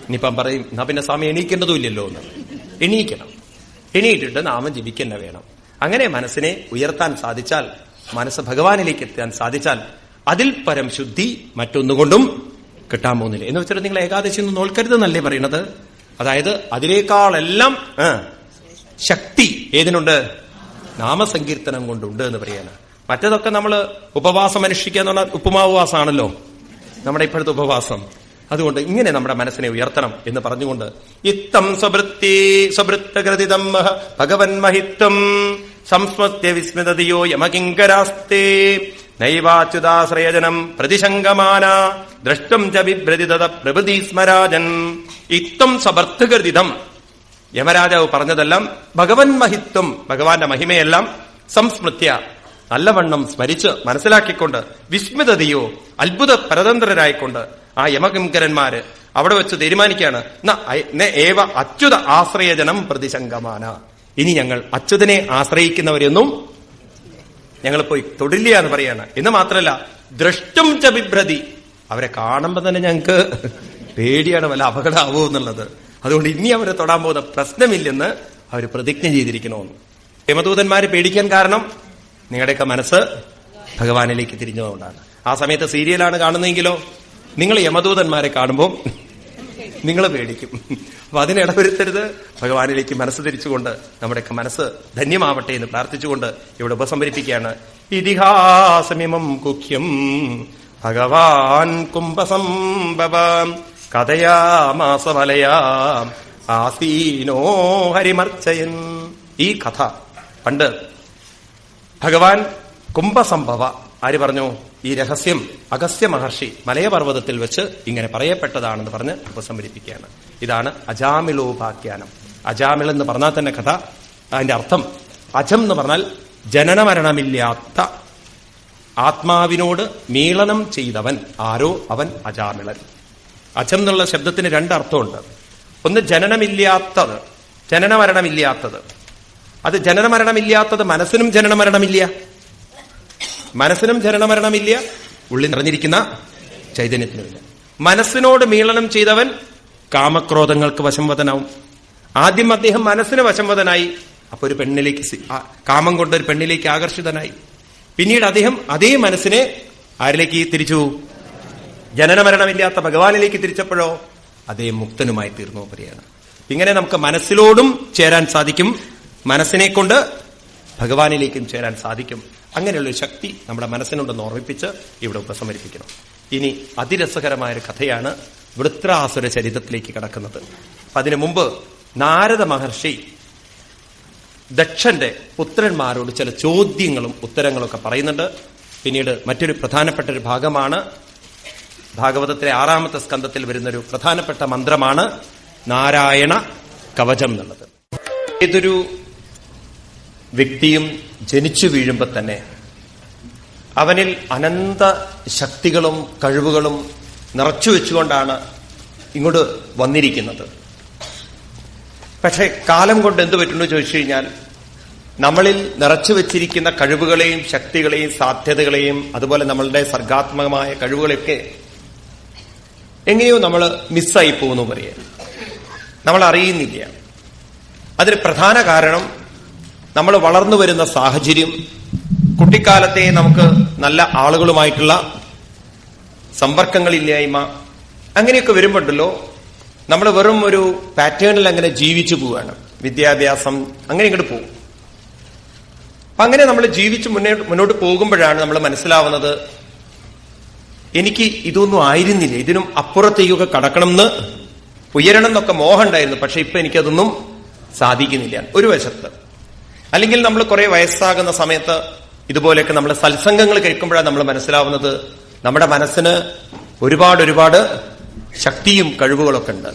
ഇനിയിപ്പം പറയും, എന്നാ പിന്നെ സ്വാമി എണീക്കേണ്ടതും ഇല്ലല്ലോ എന്ന്. എണീക്കണം. എണീറ്റിട്ട് നാമം ജപിക്കുന്ന വേണം. അങ്ങനെ മനസ്സിനെ ഉയർത്താൻ സാധിച്ചാൽ, മനസ്സ് ഭഗവാനിലേക്ക് എത്താൻ സാധിച്ചാൽ, അതിൽ പരം ശുദ്ധി മറ്റൊന്നുകൊണ്ടും കിട്ടാൻ പോകുന്നില്ല. എന്ന് വെച്ചിട്ട് നിങ്ങൾ ഏകാദശി ഒന്നും നോൽക്കരുതെന്നല്ലേ പറയണത്. അതായത് അതിനേക്കാളെല്ലാം ശക്തി ഏതിനുണ്ട്? നാമസങ്കീർത്തനം കൊണ്ടുണ്ട് എന്ന് പറയാണ്. മറ്റേതൊക്കെ നമ്മൾ ഉപവാസം അനുഷ്ഠിക്കുക എന്ന് പറഞ്ഞാൽ ഉപ്പുമാവുവാസമാണല്ലോ നമ്മുടെ ഇപ്പോഴത്തെ ഉപവാസം. അതുകൊണ്ട് ഇങ്ങനെ നമ്മുടെ മനസ്സിനെ ഉയർത്തണം എന്ന് പറഞ്ഞുകൊണ്ട് ഇത്തം സ്വഭൃത്തകൃതിതം ഭഗവൻ മഹിത്വം സംസ്മൃത്യ വിസ്മൃതയോ യമകിങ്കരാസ്തേ നൈവാച്യുതാശ്രയജനം പ്രതിശങ്കമാന ദ്രഷ്ടം ച ബിഭ്രതി തത പ്രഭൃതി സ്മരാജൻ. ഇത്തം സ്വഭൃത്തകൃതിതം, യമരാജാവ് പറഞ്ഞതെല്ലാം ഭഗവൻ മഹിത്വം, ഭഗവാന്റെ മഹിമയെല്ലാം സംസ്മൃത്യ, നല്ലവണ്ണം സ്മരിച്ച് മനസ്സിലാക്കിക്കൊണ്ട്, വിസ്മിതയോ, അത്ഭുത പരതന്ത്രരായിക്കൊണ്ട് ആ യമകിങ്കരന്മാര് അവിടെ വെച്ച് തീരുമാനിക്കുകയാണ്, ഏവ അച്യുത ആശ്രയജനം പ്രതിശങ്കമാന, ഇനി ഞങ്ങൾ അച്യുതനെ ആശ്രയിക്കുന്നവരെയൊന്നും ഞങ്ങൾ പോയി തൊടില്ല എന്ന് പറയാണ്. എന്ന് മാത്രമല്ല ദ്രഷ്ടും ച ബിഭ്രതി, അവരെ കാണുമ്പോൾ തന്നെ ഞങ്ങൾക്ക് പേടിയാണ്, വല്ല അപകടമാവോ എന്നുള്ളത്. അതുകൊണ്ട് ഇനി അവരെ തൊടാൻ പോകുന്ന പ്രശ്നമില്ലെന്ന് അവർ പ്രതിജ്ഞ ചെയ്തിരിക്കണമെന്ന്. യമദൂതന്മാര് പേടിക്കാൻ കാരണം നിങ്ങളുടെയൊക്കെ മനസ്സ് ഭഗവാനിലേക്ക് തിരിഞ്ഞതുകൊണ്ടാണ്. ആ സമയത്ത് സീരിയലാണ് കാണുന്നതെങ്കിലോ നിങ്ങൾ യമദൂതന്മാരെ കാണുമ്പോൾ നിങ്ങൾ പേടിക്കും. അപ്പൊ അതിനിടവരുത്തരുത്. ഭഗവാനിലേക്ക് മനസ്സ് തിരിച്ചുകൊണ്ട് നമ്മുടെയൊക്കെ മനസ്സ് ധന്യമാവട്ടെ എന്ന് പ്രാർത്ഥിച്ചുകൊണ്ട് ഇവിടെ ഉപസംഹരിപ്പിക്കുകയാണ്. ഇതിഹാസമിമം കുഖ്യം ഭഗവാൻ കുംഭസംഭവാം കഥയാമാസവലയാം ആസീനോ ഹരിമർച്ചയൻ. ഈ കഥ പണ്ട് ഭഗവാൻ കുംഭസംഭവ ആര് പറഞ്ഞു? ഈ രഹസ്യം അഗസ്ത്യ മഹർഷി മലയപർവ്വതത്തിൽ വെച്ച് ഇങ്ങനെ പറയപ്പെട്ടതാണെന്ന് പറഞ്ഞ് ഉപസംഹരിപ്പിക്കുകയാണ്. ഇതാണ് അജാമിളോപാഖ്യാനം. അജാമിൾ എന്ന് പറഞ്ഞാൽ തന്നെ കഥ, അതിന്റെ അർത്ഥം അജം എന്ന് പറഞ്ഞാൽ ജനനമരണമില്ലാത്ത ആത്മാവിനോട് മീളനം ചെയ്തവൻ ആരോ അവൻ അജാമിളൻ. അജം എന്നുള്ള ശബ്ദത്തിന് രണ്ടർത്ഥമുണ്ട്. ഒന്ന് ജനനമില്ലാത്തത്, ജനനമരണമില്ലാത്തത്. അത് ജനനമരണമില്ലാത്തത് മനസ്സിനും ജനനമരണമില്ല, മനസ്സിനും ജനനമരണമില്ല, ഉള്ളിൽ നിറഞ്ഞിരിക്കുന്ന ചൈതന്യത്തിനുമില്ല. മനസ്സിനോട് മീളനം ചെയ്തവൻ കാമക്രോധങ്ങൾക്ക് വശംവദനാവും. ആദ്യം അദ്ദേഹം മനസ്സിന് വശംവദനായി, അപ്പൊ ഒരു പെണ്ണിലേക്ക് കാമം കൊണ്ട് ഒരു പെണ്ണിലേക്ക് ആകർഷിതനായി. പിന്നീട് അദ്ദേഹം അതേ മനസ്സിനെ ആരിലേക്ക് തിരിച്ചു? ജനനമരണമില്ലാത്ത ഭഗവാനിലേക്ക് തിരിച്ചപ്പോഴോ അദ്ദേഹം മുക്തനുമായി തീർന്നു പറയാണ്. ഇങ്ങനെ നമുക്ക് മനസ്സിലോടും ചേരാൻ സാധിക്കും, മനസ്സിനെ കൊണ്ട് ഭഗവാനിലേക്കും ചേരാൻ സാധിക്കും. അങ്ങനെയുള്ളൊരു ശക്തി നമ്മുടെ മനസ്സിനുണ്ടെന്ന് ഓർമ്മിപ്പിച്ച് ഇവിടെ ഉപസംഹരിപ്പിക്കണം. ഇനി അതിരസകരമായൊരു കഥയാണ് വൃത്രാസുര ചരിതത്തിലേക്ക് കടക്കുന്നത്. അപ്പൊ അതിനു മുമ്പ് നാരദ മഹർഷി ദക്ഷന്റെ പുത്രന്മാരോട് ചില ചോദ്യങ്ങളും ഉത്തരങ്ങളും ഒക്കെ പറയുന്നുണ്ട്. പിന്നീട് മറ്റൊരു പ്രധാനപ്പെട്ട ഒരു ഭാഗമാണ് ഭാഗവതത്തിലെ 6ാമത്തെ സ്കന്ധത്തിൽ വരുന്നൊരു പ്രധാനപ്പെട്ട മന്ത്രമാണ് നാരായണ കവചം എന്നുള്ളത്. ഏതൊരു വ്യക്തിയും ജനിച്ചു വീഴുമ്പോൾ തന്നെ അവനിൽ അനന്ത ശക്തികളും കഴിവുകളും നിറച്ചു വെച്ചുകൊണ്ടാണ് ഇങ്ങോട്ട് വന്നിരിക്കുന്നത്. പക്ഷെ കാലം കൊണ്ട് എന്ത് പറ്റുന്നു ചോദിച്ചു കഴിഞ്ഞാൽ നമ്മളിൽ നിറച്ചു വെച്ചിരിക്കുന്ന കഴിവുകളെയും ശക്തികളെയും സാധ്യതകളെയും അതുപോലെ നമ്മളുടെ സർഗാത്മകമായ കഴിവുകളെയൊക്കെ എങ്ങനെയോ നമ്മൾ മിസ്സായി പോകുന്നു പറയാം, നമ്മൾ അറിയുന്നില്ല. അതിന് പ്രധാന കാരണം നമ്മൾ വളർന്നു വരുന്ന സാഹചര്യം, കുട്ടിക്കാലത്തെ നമുക്ക് നല്ല ആളുകളുമായിട്ടുള്ള സമ്പർക്കങ്ങളില്ലായ്മ, അങ്ങനെയൊക്കെ വരുമ്പോണ്ടല്ലോ നമ്മൾ വെറും ഒരു പാറ്റേണിൽ അങ്ങനെ ജീവിച്ചു പോവുകയാണ്. വിദ്യാഭ്യാസം അങ്ങനെ ഇങ്ങോട്ട് പോകും. അങ്ങനെ നമ്മൾ ജീവിച്ച് മുന്നോട്ട് പോകുമ്പോഴാണ് നമ്മൾ മനസ്സിലാവുന്നത്, എനിക്ക് ഇതൊന്നും ആയിരുന്നില്ല, ഇതിനും അപ്പുറത്തേക്കൊക്കെ കടക്കണം എന്ന്, ഉയരണം എന്നൊക്കെ മോഹം ഉണ്ടായിരുന്നു. പക്ഷെ ഇപ്പൊ എനിക്കതൊന്നും സാധിക്കുന്നില്ല ഒരു വശത്ത്. അല്ലെങ്കിൽ നമ്മൾ കുറെ വയസ്സാകുന്ന സമയത്ത് ഇതുപോലെയൊക്കെ നമ്മൾ സത്സംഗങ്ങൾ കേൾക്കുമ്പോഴാണ് നമ്മൾ മനസ്സിലാവുന്നത് നമ്മുടെ മനസ്സിന് ഒരുപാട് ശക്തിയും കഴിവുകളൊക്കെ ഉണ്ട്.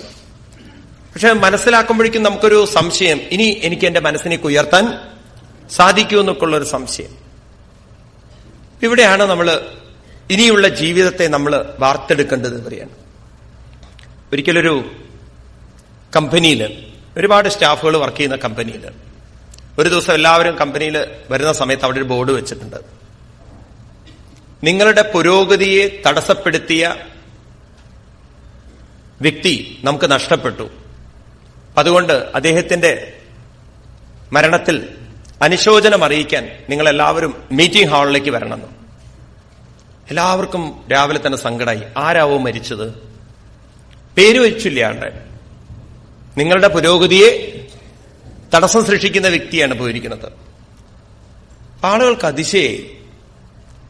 പക്ഷെ മനസ്സിലാക്കുമ്പോഴേക്കും നമുക്കൊരു സംശയം, ഇനി എനിക്ക് എന്റെ മനസ്സിനെ ഉയർത്താൻ സാധിക്കുമെന്നൊക്കെയുള്ളൊരു സംശയം. ഇവിടെയാണ് നമ്മൾ ഇനിയുള്ള ജീവിതത്തെ നമ്മൾ വാർത്തെടുക്കേണ്ടത് പറയാണ്. ഒരിക്കലൊരു കമ്പനിയിൽ ഒരുപാട് സ്റ്റാഫുകൾ വർക്ക് ചെയ്യുന്ന കമ്പനിയിൽ ഒരു ദിവസം എല്ലാവരും കമ്പനിയിൽ വരുന്ന സമയത്ത് അവിടെ ഒരു ബോർഡ് വെച്ചിട്ടുണ്ട്. നിങ്ങളുടെ പുരോഗതിയെ തടസ്സപ്പെടുത്തിയ വ്യക്തി നമുക്ക് നഷ്ടപ്പെട്ടു, അതുകൊണ്ട് അദ്ദേഹത്തിന്റെ മരണത്തിൽ അനുശോചനം അറിയിക്കാൻ നിങ്ങളെല്ലാവരും മീറ്റിംഗ് ഹാളിലേക്ക് വരണമെന്ന്. എല്ലാവർക്കും രാവിലെ തന്നെ സങ്കടമായി. ആരാവോ മരിച്ചത്? പേര് വെച്ചില്ലാണ്ട് നിങ്ങളുടെ പുരോഗതിയെ തടസ്സം സൃഷ്ടിക്കുന്ന വ്യക്തിയാണ് പോയിരിക്കുന്നത്. ആളുകൾക്ക് അതിശയായി.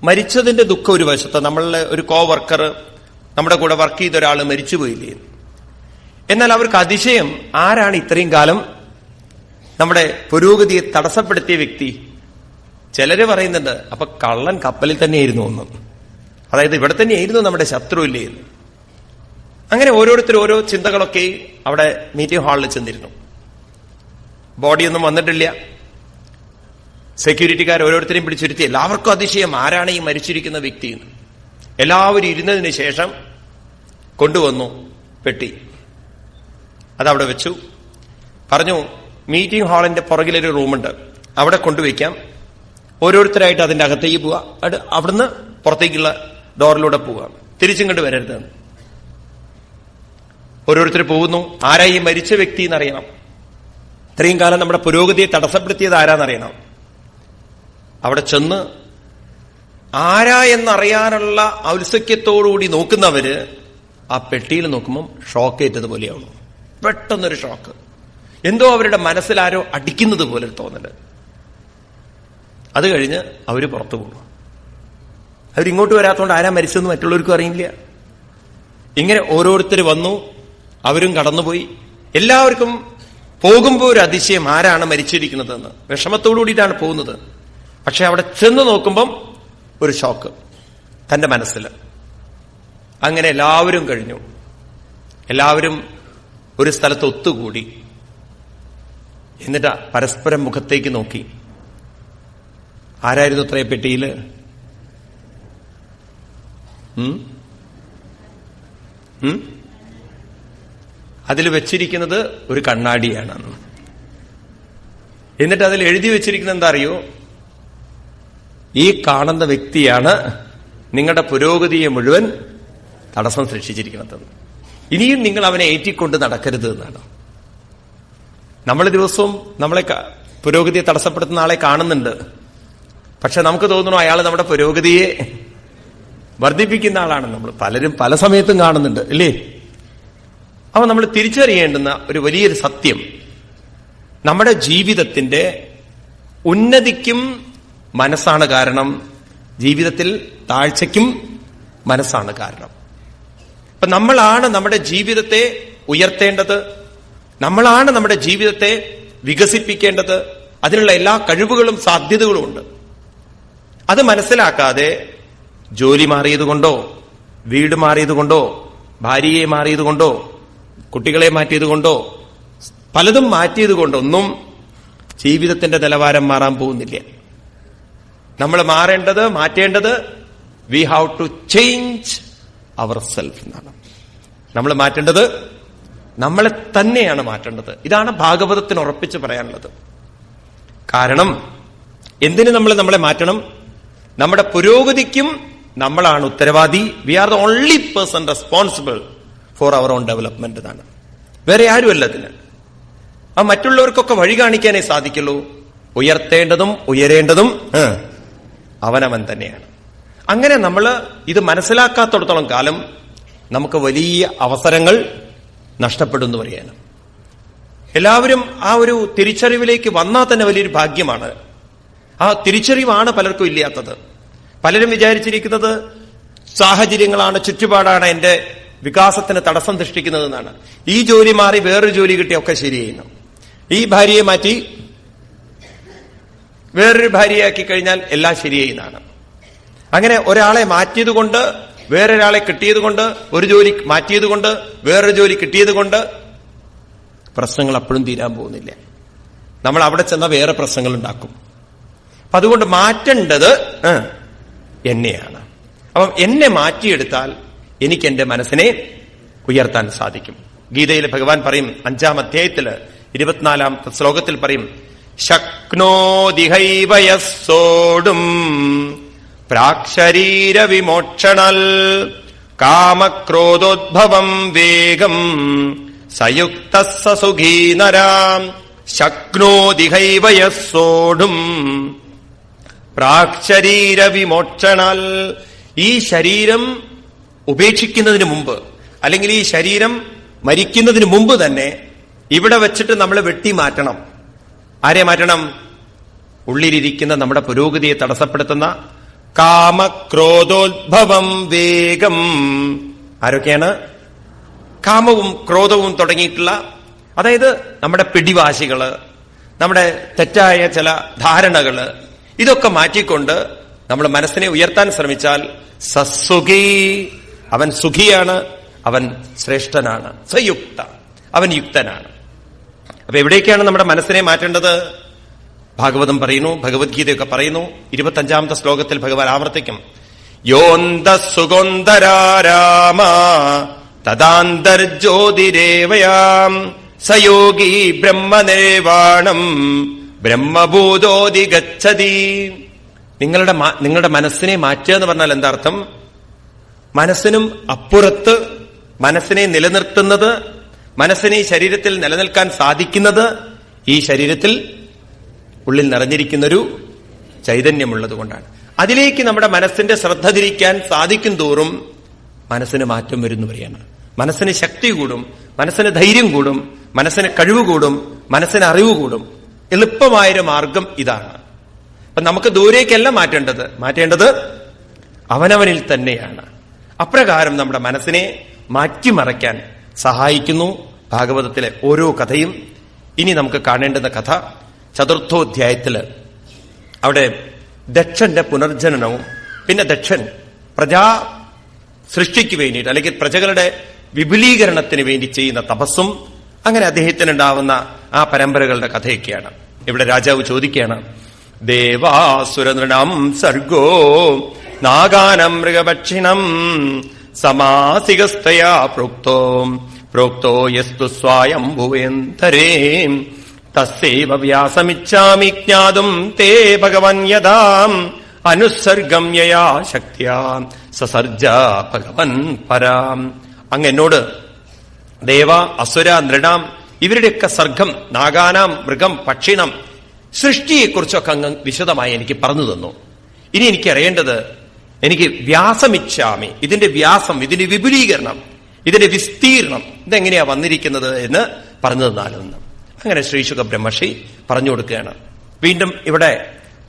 മരിച്ചതിന്റെ ദുഃഖം ഒരു വശത്ത്, നമ്മളുടെ ഒരു കോവർക്കർ, നമ്മുടെ കൂടെ വർക്ക് ചെയ്ത ഒരാൾ മരിച്ചുപോയില്ലേ. എന്നാൽ അവർക്ക് അതിശയം, ആരാണ് ഇത്രയും കാലം നമ്മുടെ പുരോഗതിയെ തടസ്സപ്പെടുത്തിയ വ്യക്തി? ചിലര് പറയുന്നുണ്ട്, അപ്പൊ കള്ളൻ കപ്പലിൽ തന്നെയായിരുന്നു ഒന്നും, അതായത് ഇവിടെ തന്നെയായിരുന്നു നമ്മുടെ ശത്രു ഇല്ലേ എന്ന്. അങ്ങനെ ഓരോരുത്തർ ഓരോ ചിന്തകളൊക്കെ അവിടെ മീറ്റിംഗ് ഹാളിൽ ചെന്നിരുന്നു. ബോഡിയൊന്നും വന്നിട്ടില്ല. സെക്യൂരിറ്റിക്കാർ ഓരോരുത്തരെയും പിടിച്ചിരുത്തി. എല്ലാവർക്കും അതിശയം, ആരാണ് ഈ മരിച്ചിരിക്കുന്ന വ്യക്തി എന്ന്. എല്ലാവരും ഇരുന്നതിന് ശേഷം കൊണ്ടുവന്നു പെട്ടി. അതവിടെ വെച്ചു. പറഞ്ഞു, മീറ്റിംഗ് ഹാളിന്റെ പുറകിലൊരു റൂമുണ്ട്, അവിടെ കൊണ്ടുവയ്ക്കാം. ഓരോരുത്തരായിട്ട് അതിന്റെ അകത്തേക്ക് പോവുക, അവിടുന്ന് പുറത്തേക്കുള്ള ഡോറിലൂടെ പോവുക, തിരിച്ചിങ്ങോട്ട് വരരുത്. ഓരോരുത്തർ പോകുന്നു. ആരായി മരിച്ച വ്യക്തി എന്നറിയണം. ഇത്രയും കാലം നമ്മുടെ പുരോഗതിയെ തടസ്സപ്പെടുത്തിയത് ആരാന്നറിയണം. അവിടെ ചെന്ന് ആരാ എന്നറിയാനുള്ള ഔത്സുക്യത്തോടുകൂടി നോക്കുന്നവര് ആ പെട്ടിയിൽ നോക്കുമ്പം ഷോക്കേറ്റതുപോലെയാവുന്നു. പെട്ടെന്നൊരു ഷോക്ക്. എന്തോ അവരുടെ മനസ്സിലാരോ അടിക്കുന്നത് പോലെ തോന്നല്. അത് കഴിഞ്ഞ് അവര് പുറത്തു പോകും. അവരിങ്ങോട്ട് വരാത്തോണ്ട് ആരാ മരിച്ചതെന്ന് മറ്റുള്ളവർക്കും അറിയില്ല. ഇങ്ങനെ ഓരോരുത്തർ വന്നു, അവരും കടന്നുപോയി. എല്ലാവർക്കും പോകുമ്പോൾ ഒരു അതിശയം, ആരാണ് മരിച്ചിരിക്കുന്നതെന്ന്. വിഷമത്തോടുകൂടിയിട്ടാണ് പോകുന്നത്. പക്ഷെ അവിടെ ചെന്ന് നോക്കുമ്പം ഒരു ഷോക്ക് തന്റെ മനസ്സിൽ. അങ്ങനെ എല്ലാവരും കഴിഞ്ഞു. എല്ലാവരും ഒരു സ്ഥലത്ത് ഒത്തുകൂടി. എന്നിട്ട് പരസ്പരം മുഖത്തേക്ക് നോക്കി. ആരായിരുന്നു ഇത്രയും പെട്ടിയിൽ? അതിൽ വെച്ചിരിക്കുന്നത് ഒരു കണ്ണാടിയാണ്. എന്നിട്ട് അതിൽ എഴുതി വെച്ചിരിക്കുന്നത് എന്താ അറിയോ? ഈ കാണുന്ന വ്യക്തിയാണ് നിങ്ങളുടെ പുരോഗതിയെ മുഴുവൻ തടസ്സം സൃഷ്ടിച്ചിരിക്കുന്നത്. ഇനിയും നിങ്ങൾ അവനെ ഏറ്റിക്കൊണ്ട് നടക്കരുത് എന്നാണ്. നമ്മൾ ദിവസവും നമ്മളെ പുരോഗതിയെ തടസ്സപ്പെടുത്തുന്ന ആളെ കാണുന്നുണ്ട്. പക്ഷെ നമുക്ക് തോന്നുന്നു അയാൾ നമ്മുടെ പുരോഗതിയെ വർദ്ധിപ്പിക്കുന്ന ആളാണ്. നമ്മൾ പലരും പല സമയത്തും കാണുന്നുണ്ട്, അല്ലേ? അപ്പൊ നമ്മൾ തിരിച്ചറിയേണ്ടുന്ന ഒരു വലിയൊരു സത്യം, നമ്മുടെ ജീവിതത്തിന്റെ ഉന്നതിക്കും മനസ്സാണ് കാരണം, ജീവിതത്തിൽ താഴ്ചയ്ക്കും മനസ്സാണ് കാരണം. അപ്പൊ നമ്മളാണ് നമ്മുടെ ജീവിതത്തെ ഉയർത്തേണ്ടത്, നമ്മളാണ് നമ്മുടെ ജീവിതത്തെ വികസിപ്പിക്കേണ്ടത്. അതിനുള്ള എല്ലാ കഴിവുകളും സാധ്യതകളും ഉണ്ട്. അത് മനസ്സിലാക്കാതെ ജോലി മാറിയതുകൊണ്ടോ, വീട് മാറിയതുകൊണ്ടോ, ഭാര്യയെ മാറിയതുകൊണ്ടോ, കുട്ടികളെ മാറ്റിയതുകൊണ്ടോ, പലതും മാറ്റിയതുകൊണ്ടൊന്നും ജീവിതത്തിന്റെ നിലവാരം മാറാൻ പോകുന്നില്ല. നമ്മൾ മാറ്റേണ്ടത് we have to change our self എന്നാണ്. നമ്മൾ മാറ്റേണ്ടത് നമ്മളെ തന്നെയാണ് മാറ്റേണ്ടത്. ഇതാണ് ഭാഗവതത്തിന് ഉറപ്പിച്ച് പറയാനുള്ളത്. കാരണം എന്തിന് നമ്മളെ മാറ്റണം? നമ്മുടെ പുരോഗതിക്കും നമ്മളാണ് ഉത്തരവാദി. We are the only person responsible for our own development എന്നാണ്. വേറെ ആരുമല്ല അതിന്. ആ മറ്റുള്ളവർക്കൊക്കെ വഴി കാണിക്കാനേ സാധിക്കുള്ളൂ. ഉയരേണ്ടതും അവനവൻ തന്നെയാണ്. അങ്ങനെ നമ്മൾ ഇത് മനസ്സിലാക്കാത്തിടത്തോളം കാലം നമുക്ക് വലിയ അവസരങ്ങൾ നഷ്ടപ്പെടുന്നു പറയാനും. എല്ലാവരും ആ ഒരു തിരിച്ചറിവിലേക്ക് വന്നാൽ തന്നെ വലിയൊരു ഭാഗ്യമാണ്. ആ തിരിച്ചറിവാണ് പലർക്കും ഇല്ലാത്തത്. പലരും വിചാരിച്ചിരിക്കുന്നത് സാഹചര്യങ്ങളാണ്, ചുറ്റുപാടാണ് എന്റെ വികാസത്തിന് തടസ്സം സൃഷ്ടിക്കുന്നതെന്നാണ്. ഈ ജോലി മാറി വേറൊരു ജോലി കിട്ടിയൊക്കെ ശരിയായിരുന്നു. ഈ ഭാര്യയെ മാറ്റി വേറൊരു ഭാര്യയാക്കി കഴിഞ്ഞാൽ എല്ലാം ശരിയായിന്നാണ്. അങ്ങനെ ഒരാളെ മാറ്റിയതുകൊണ്ട്, വേറൊരാളെ കിട്ടിയതുകൊണ്ട്, ഒരു ജോലി മാറ്റിയതുകൊണ്ട് വേറൊരു ജോലി കിട്ടിയതുകൊണ്ട് പ്രശ്നങ്ങൾ അപ്പോഴും തീരാൻ പോകുന്നില്ല. നമ്മൾ അവിടെ ചെന്ന വേറെ പ്രശ്നങ്ങൾ ഉണ്ടാക്കും. അപ്പൊ അതുകൊണ്ട് മാറ്റേണ്ടത് എന്നെയാണ്. അപ്പം എന്നെ മാറ്റിയെടുത്താൽ എനിക്ക് എന്റെ മനസ്സിനെ ഉയർത്താൻ സാധിക്കും. ഗീതയിൽ ഭഗവാൻ പറയും, 5-ാം അധ്യായത്തില് 24-ാമത്തെ ശ്ലോകത്തിൽ പറയും, ശക്നോതിഹൈവ യസ്സോടും പ്രാക്ശരീര വിമോക്ഷണൽ കാമക്രോധോദ്ഭവം വേഗം സയുക്ത സുഖീ നരാം. ശക്നോതിഹൈവ യസ്സോടും പ്രാക്ശരീര വിമോക്ഷണൽ. ഈ ശരീരം ഉപേക്ഷിക്കുന്നതിന് മുമ്പ്, അല്ലെങ്കിൽ ഈ ശരീരം മരിക്കുന്നതിന് മുമ്പ് തന്നെ ഇവിടെ വെച്ചിട്ട് നമ്മൾ വെട്ടി മാറ്റണം. ആരെ മാറ്റണം? ഉള്ളിലിരിക്കുന്ന നമ്മുടെ പുരോഗതിയെ തടസ്സപ്പെടുത്തുന്ന കാമക്രോധോദ്ഭവം വേഗം. ആരൊക്കെയാണ്? കാമവും ക്രോധവും തുടങ്ങിയിട്ടുള്ള, അതായത് നമ്മുടെ പിടിവാശികള്, നമ്മുടെ തെറ്റായ ചില ധാരണകള്, ഇതൊക്കെ മാറ്റിക്കൊണ്ട് നമ്മൾ മനസ്സിനെ ഉയർത്താൻ ശ്രമിച്ചാൽ സസുഖി, അവൻ സുഖിയാണ്, അവൻ ശ്രേഷ്ഠനാണ്, സയുക്ത, അവൻ യുക്തനാണ്. അപ്പൊ എവിടേക്കാണ് നമ്മുടെ മനസ്സിനെ മാറ്റേണ്ടത്? ഭാഗവതം പറയുന്നു, ഭഗവത്ഗീതയൊക്കെ പറയുന്നു. 25-ാമത്തെ ശ്ലോകത്തിൽ ഭഗവാൻ ആവർത്തിക്കും, യോന്ത സുഗോന്തരാരാമ തദാന്തർജ്യോതിരേവയാം സയോഗി ബ്രഹ്മനിർവാണം ബ്രഹ്മഭൂതോതി ഗച്ഛതി. നിങ്ങളുടെ മനസ്സിനെ മാറ്റുക എന്ന് പറഞ്ഞാൽ എന്താ അർത്ഥം? മനസ്സിനും അപ്പുറത്ത് മനസ്സിനെ നിലനിർത്തുന്നത്, മനസ്സിനെ ശരീരത്തിൽ നിലനിൽക്കാൻ സാധിക്കുന്നത് ഈ ശരീരത്തിൽ ഉള്ളിൽ നിറഞ്ഞിരിക്കുന്നൊരു ചൈതന്യമുള്ളത് കൊണ്ടാണ്. അതിലേക്ക് നമ്മുടെ മനസ്സിന്റെ ശ്രദ്ധ തിരിക്കാൻ സാധിക്കും തോറും മനസ്സിന് മാറ്റം വരുന്നു പറയാണ്. മനസ്സിന് ശക്തി കൂടും, മനസ്സിന് ധൈര്യം കൂടും, മനസ്സിന് കഴിവ് കൂടും, മനസ്സിന് അറിവ് കൂടും. എളുപ്പമായൊരു മാർഗം ഇതാണ്. അപ്പൊ നമുക്ക് ദൂരേക്കല്ല മാറ്റേണ്ടത് അവനവനിൽ തന്നെയാണ്. അപ്രകാരം നമ്മുടെ മനസ്സിനെ മാറ്റിമറയ്ക്കാൻ സഹായിക്കുന്നു ഭാഗവതത്തിലെ ഓരോ കഥയും. ഇനി നമുക്ക് കാണേണ്ടുന്ന കഥ 4ാധ്യായത്തില്, അവിടെ ദക്ഷന്റെ പുനർജനനവും, പിന്നെ ദക്ഷൻ പ്രജാ സൃഷ്ടിക്ക് വേണ്ടിയിട്ട്, അല്ലെങ്കിൽ പ്രജകളുടെ വിപുലീകരണത്തിന് വേണ്ടി ചെയ്യുന്ന തപസ്സും, അങ്ങനെ അദ്ദേഹത്തിനുണ്ടാവുന്ന ആ പരമ്പരകളുടെ കഥയൊക്കെയാണ്. ഇവിടെ രാജാവ് ചോദിക്കുകയാണ്, ദേവാസുരനൃണാം സർഗോ നാഗാനം മൃഗപക്ഷിണം സമാസികസ്തയാ പ്രോക്തോ യസ്തു സ്വയംഭുവേന്തരേ തസ്സൈവ വ്യാസമിച്ഛാമി ജ്ഞാതും തേ ഭഗവൻ യഥാം അനുസർഗം യയാ ശക്ത്യാ സസർജ ഭഗവൻ പരാം. അങ്ങ് എന്നോട് ദേവ അസുര നൃണാം ഇവരുടെയൊക്കെ സർഗം, നാഗാനാം മൃഗം പക്ഷിണം, സൃഷ്ടിയെക്കുറിച്ചൊക്കെ അങ്ങ് വിശദമായി എനിക്ക് പറഞ്ഞു തന്നു. ഇനി എനിക്ക് അറിയേണ്ടത്, എനിക്ക് വ്യാസമിച്ഛാമി, ഇതിന്റെ വ്യാസം, ഇതിന്റെ വിപുലീകരണം, ഇതിന്റെ വിസ്തീർണം, ഇതെങ്ങനെയാ വന്നിരിക്കുന്നത് എന്ന് പറഞ്ഞു തന്നാലെന്ന്. അങ്ങനെ ശ്രീശുക ബ്രഹ്മർഷി പറഞ്ഞു കൊടുക്കുകയാണ്. വീണ്ടും ഇവിടെ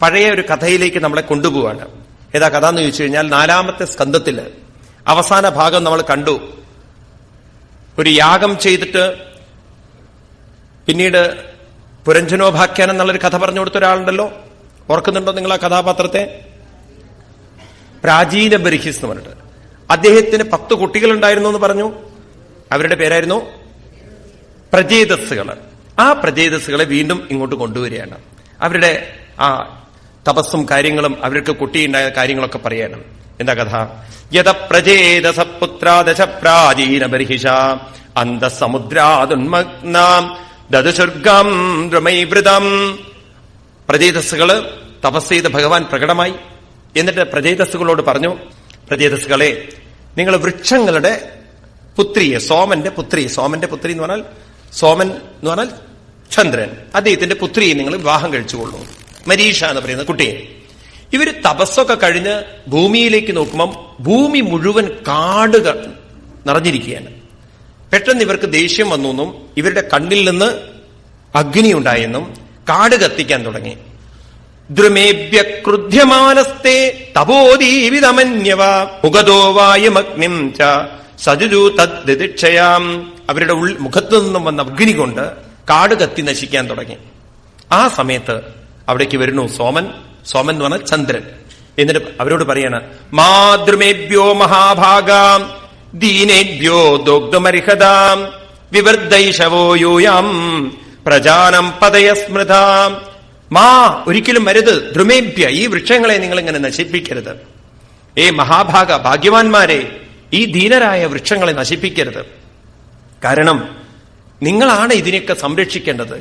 പഴയ ഒരു കഥയിലേക്ക് നമ്മളെ കൊണ്ടുപോവാണ്. ഏതാ കഥ എന്ന് ചോദിച്ചു കഴിഞ്ഞാൽ 4-ാമത്തെ സ്കന്ധത്തില് അവസാന ഭാഗം നമ്മൾ കണ്ടു. ഒരു യാഗം ചെയ്തിട്ട് പിന്നീട് പുരഞ്ജനോപാഖ്യാനം എന്നുള്ളൊരു കഥ പറഞ്ഞു കൊടുത്ത ഒരാളുണ്ടല്ലോ, ഓർക്കുന്നുണ്ടോ നിങ്ങൾ ആ കഥാപാത്രത്തെ? പ്രാചീന ബർഹിസ് എന്ന് പറഞ്ഞിട്ട്. അദ്ദേഹത്തിന് 10 കുട്ടികളുണ്ടായിരുന്നു എന്ന് പറഞ്ഞു. അവരുടെ പേരായിരുന്നു പ്രജേതസ്സുകൾ. ആ പ്രജേതസ്സുകളെ വീണ്ടും ഇങ്ങോട്ട് കൊണ്ടുവരികയാണ്. അവരുടെ ആ തപസ്സും കാര്യങ്ങളും, അവർക്ക് കുട്ടിയുണ്ടായ കാര്യങ്ങളൊക്കെ പറയാണ്. എന്താ കഥ? യത പ്രജേതസപുത്രാദശ പ്രാചീന ബർഹിഷ അന്തസമുദ്രാദുന്മഗ്നാം ദദുശുർഗം ദ്രമൈവൃതം. പ്രജേതസ്സുകള് തപസ് ചെയ്ത് ഭഗവാൻ പ്രകടമായി. എന്നിട്ട് പ്രജേതസ്സുകളോട് പറഞ്ഞു, പ്രജേതസ്സുകളെ, നിങ്ങൾ വൃക്ഷങ്ങളുടെ പുത്രിയെ, സോമന്റെ പുത്രി എന്ന് പറഞ്ഞാൽ, സോമൻ എന്ന് പറഞ്ഞാൽ ചന്ദ്രൻ, അദ്ദേഹത്തിന്റെ പുത്രിയെ നിങ്ങൾ വിവാഹം കഴിച്ചുകൊള്ളൂ. മരീഷ എന്ന് പറയുന്ന കുട്ടിയെ. ഇവര് തപസ്സൊക്കെ കഴിഞ്ഞ് ഭൂമിയിലേക്ക് നോക്കുമ്പം ഭൂമി മുഴുവൻ കാടുകൾ നിറഞ്ഞിരിക്കുകയാണ്. പെട്ടെന്ന് ഇവർക്ക് ദേഷ്യം വന്നു. ഇവരുടെ കണ്ണിൽ നിന്ന് അഗ്നി ഉണ്ടായെന്നും കാട് കത്തിക്കാൻ തുടങ്ങി. ദ്രുമേഭ്യ ക്രുദ്ധ്യമാനസ്തേ തപോദീവിതമന്യവ മുഖതോ വായുമഗ്നിം ച സജുജു തദ്ദിക്ഷയാം. അവരുടെ മുഖത്തു നിന്നും വന്ന അഗ്നി കൊണ്ട് കാട് കത്തി നശിക്കാൻ തുടങ്ങി. ആ സമയത്ത് അവിടേക്ക് വരുന്നു സോമൻ. സോമൻ എന്ന് പറഞ്ഞാൽ ചന്ദ്രൻ. എന്നിട്ട് അവരോട് പറയാണ്, മാതൃമേഭ്യോ മഹാഭാഗാം ദീനേഭ്യോ ദോഗ്ധമർഹതാം വിവർദ്ധൈഷവോ യൂയാം പ്രജാനം പതയസ്മൃതാം. മാ, ഒരിക്കലും വരുത്, ദ്രുമേഭ്യ, ഈ വൃക്ഷങ്ങളെ നിങ്ങൾ ഇങ്ങനെ നശിപ്പിക്കരുത്. മഹാഭാഗ, ഭാഗ്യവാന്മാരെ, ഈ ദീനരായ വൃക്ഷങ്ങളെ നശിപ്പിക്കരുത്. കാരണം നിങ്ങളാണ് ഇതിനെയൊക്കെ സംരക്ഷിക്കേണ്ടത്.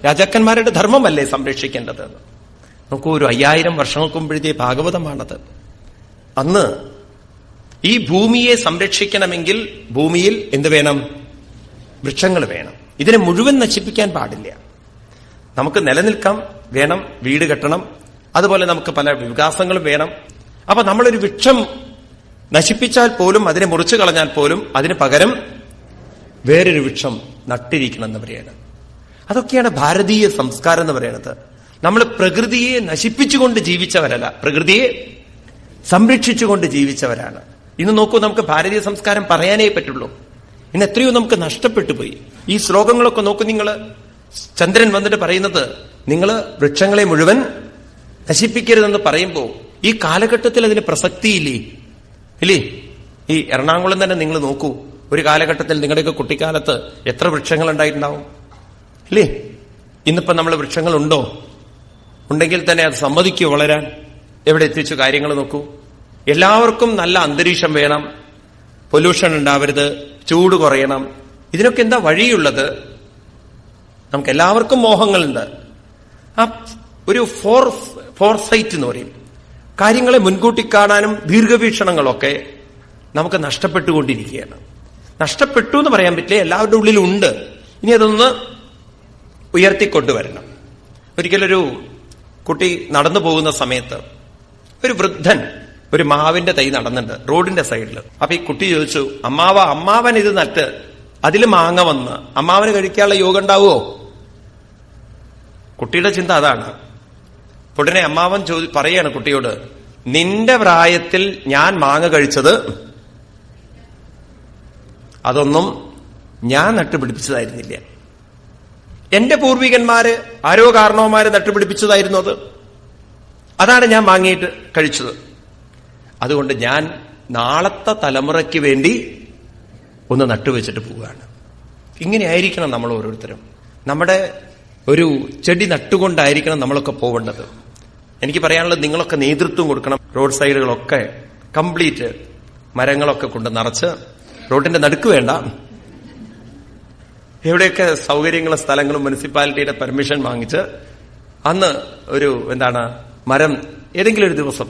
രാജാക്കന്മാരുടെ ധർമ്മമല്ലേ സംരക്ഷിക്കേണ്ടത്. നോക്കൂ, ഒരു 5000 വർഷങ്ങൾക്ക് മുമ്പഴത്തെ ഭാഗവതമാണത്. അന്ന് ഈ ഭൂമിയെ സംരക്ഷിക്കണമെങ്കിൽ ഭൂമിയിൽ എന്ത് വേണം? വൃക്ഷങ്ങൾ വേണം. ഇതിനെ മുഴുവൻ നശിപ്പിക്കാൻ പാടില്ല. നമുക്ക് നിലനിൽക്കാം, വേണം, വീട് കെട്ടണം, അതുപോലെ നമുക്ക് പല വികാസങ്ങളും വേണം. അപ്പൊ നമ്മളൊരു വൃക്ഷം നശിപ്പിച്ചാൽ പോലും, അതിനെ മുറിച്ചു കളഞ്ഞാൽ പോലും അതിന് പകരം വേറൊരു വൃക്ഷം നട്ടിരിക്കണം എന്ന് പറയുന്നത്. അതൊക്കെയാണ് ഭാരതീയ സംസ്കാരം എന്ന് പറയുന്നത്. നമ്മൾ പ്രകൃതിയെ നശിപ്പിച്ചുകൊണ്ട് ജീവിച്ചവരല്ല, പ്രകൃതിയെ സംരക്ഷിച്ചുകൊണ്ട് ജീവിച്ചവരാണ്. ഇന്ന് നോക്കൂ, നമുക്ക് ഭാരതീയ സംസ്കാരം പറയാനേ പറ്റുള്ളൂ. ഇന്ന് എത്രയോ നമുക്ക് നഷ്ടപ്പെട്ടു പോയി. ഈ ശ്ലോകങ്ങളൊക്കെ നോക്കൂ നിങ്ങൾ. ചന്ദ്രൻ വന്നിട്ട് പറയുന്നത്, നിങ്ങൾ വൃക്ഷങ്ങളെ മുഴുവൻ നശിപ്പിക്കരുതെന്ന് പറയുമ്പോൾ ഈ കാലഘട്ടത്തിൽ അതിന് പ്രസക്തിയില്ലേ? ഇല്ലേ? ഈ എറണാകുളം തന്നെ നിങ്ങൾ നോക്കൂ. ഒരു കാലഘട്ടത്തിൽ നിങ്ങളുടെയൊക്കെ കുട്ടിക്കാലത്ത് എത്ര വൃക്ഷങ്ങൾ ഉണ്ടായിട്ടുണ്ടാവും, ഇല്ലേ? ഇന്നിപ്പോ നമ്മൾ വൃക്ഷങ്ങളുണ്ടോ? ഉണ്ടെങ്കിൽ തന്നെ അത് സമ്മതിക്കുമോ വളരാൻ? എവിടെ എത്തിച്ചു കാര്യങ്ങൾ നോക്കൂ. എല്ലാവർക്കും നല്ല അന്തരീക്ഷം വേണം, പൊല്യൂഷൻ ഉണ്ടാവരുത്, ചൂട് കുറയണം. ഇതിനൊക്കെ എന്താ വഴിയുള്ളത്? നമുക്ക് എല്ലാവർക്കും മോഹങ്ങളുണ്ട്. ആ ഒരു ഫോർസൈറ്റ് എന്ന് പറയും, കാര്യങ്ങളെ മുൻകൂട്ടി കാണാനും ദീർഘവീക്ഷണങ്ങളൊക്കെ നമുക്ക് നഷ്ടപ്പെട്ടുകൊണ്ടിരിക്കുകയാണ്. നഷ്ടപ്പെട്ടു എന്ന് പറയാൻ പറ്റില്ല, എല്ലാവരുടെ ഉള്ളിലും ഉണ്ട്. ഇനി അതൊന്ന് ഉയർത്തിക്കൊണ്ടുവരണം. ഒരിക്കലൊരു കുട്ടി നടന്നു പോകുന്ന സമയത്ത് ഒരു വൃദ്ധൻ ഒരു മാവിന്റെ തൈ നടന്നുണ്ട് റോഡിന്റെ സൈഡിൽ. അപ്പൊ ഈ കുട്ടി ചോദിച്ചു, അമ്മാവൻ ഇത് നട്ട് അതിൽ മാങ്ങ വന്ന് അമ്മാവന് കഴിക്കാനുള്ള യോഗം ഉണ്ടാവുമോ? കുട്ടിയുടെ ചിന്ത അതാണ്. ഉടനെ അമ്മാവൻ പറയാണ് കുട്ടിയോട്, നിന്റെ പ്രായത്തിൽ ഞാൻ മാങ്ങ കഴിച്ചത് അതൊന്നും ഞാൻ നട്ടുപിടിപ്പിച്ചതായിരുന്നില്ല. എന്റെ പൂർവികന്മാര് ആരോ കാരണവന്മാര് നട്ടുപിടിപ്പിച്ചതായിരുന്നു അത്. അതാണ് ഞാൻ വാങ്ങിയിട്ട് കഴിച്ചത്. അതുകൊണ്ട് ഞാൻ നാളത്തെ തലമുറയ്ക്ക് വേണ്ടി ഒന്ന് നട്ടുവെച്ചിട്ട് പോവുകയാണ്. ഇങ്ങനെ ആയിരിക്കണം നമ്മൾ ഓരോരുത്തരും. നമ്മുടെ ഒരു ചെടി നട്ടുകൊണ്ടായിരിക്കണം നമ്മളൊക്കെ പോവേണ്ടത്. എനിക്ക് പറയാനുള്ളത്, നിങ്ങളൊക്കെ നേതൃത്വം കൊടുക്കണം. റോഡ് സൈഡുകളൊക്കെ കംപ്ലീറ്റ് മരങ്ങളൊക്കെ കൊണ്ട് നിറച്ച്, റോഡിന്റെ നടുക്ക് വേണ്ട, എവിടെയൊക്കെ സൗകര്യങ്ങളും സ്ഥലങ്ങളും മുനിസിപ്പാലിറ്റിയുടെ പെർമിഷൻ വാങ്ങിച്ച് അന്ന് ഒരു മരം ഏതെങ്കിലും ഒരു ദിവസം.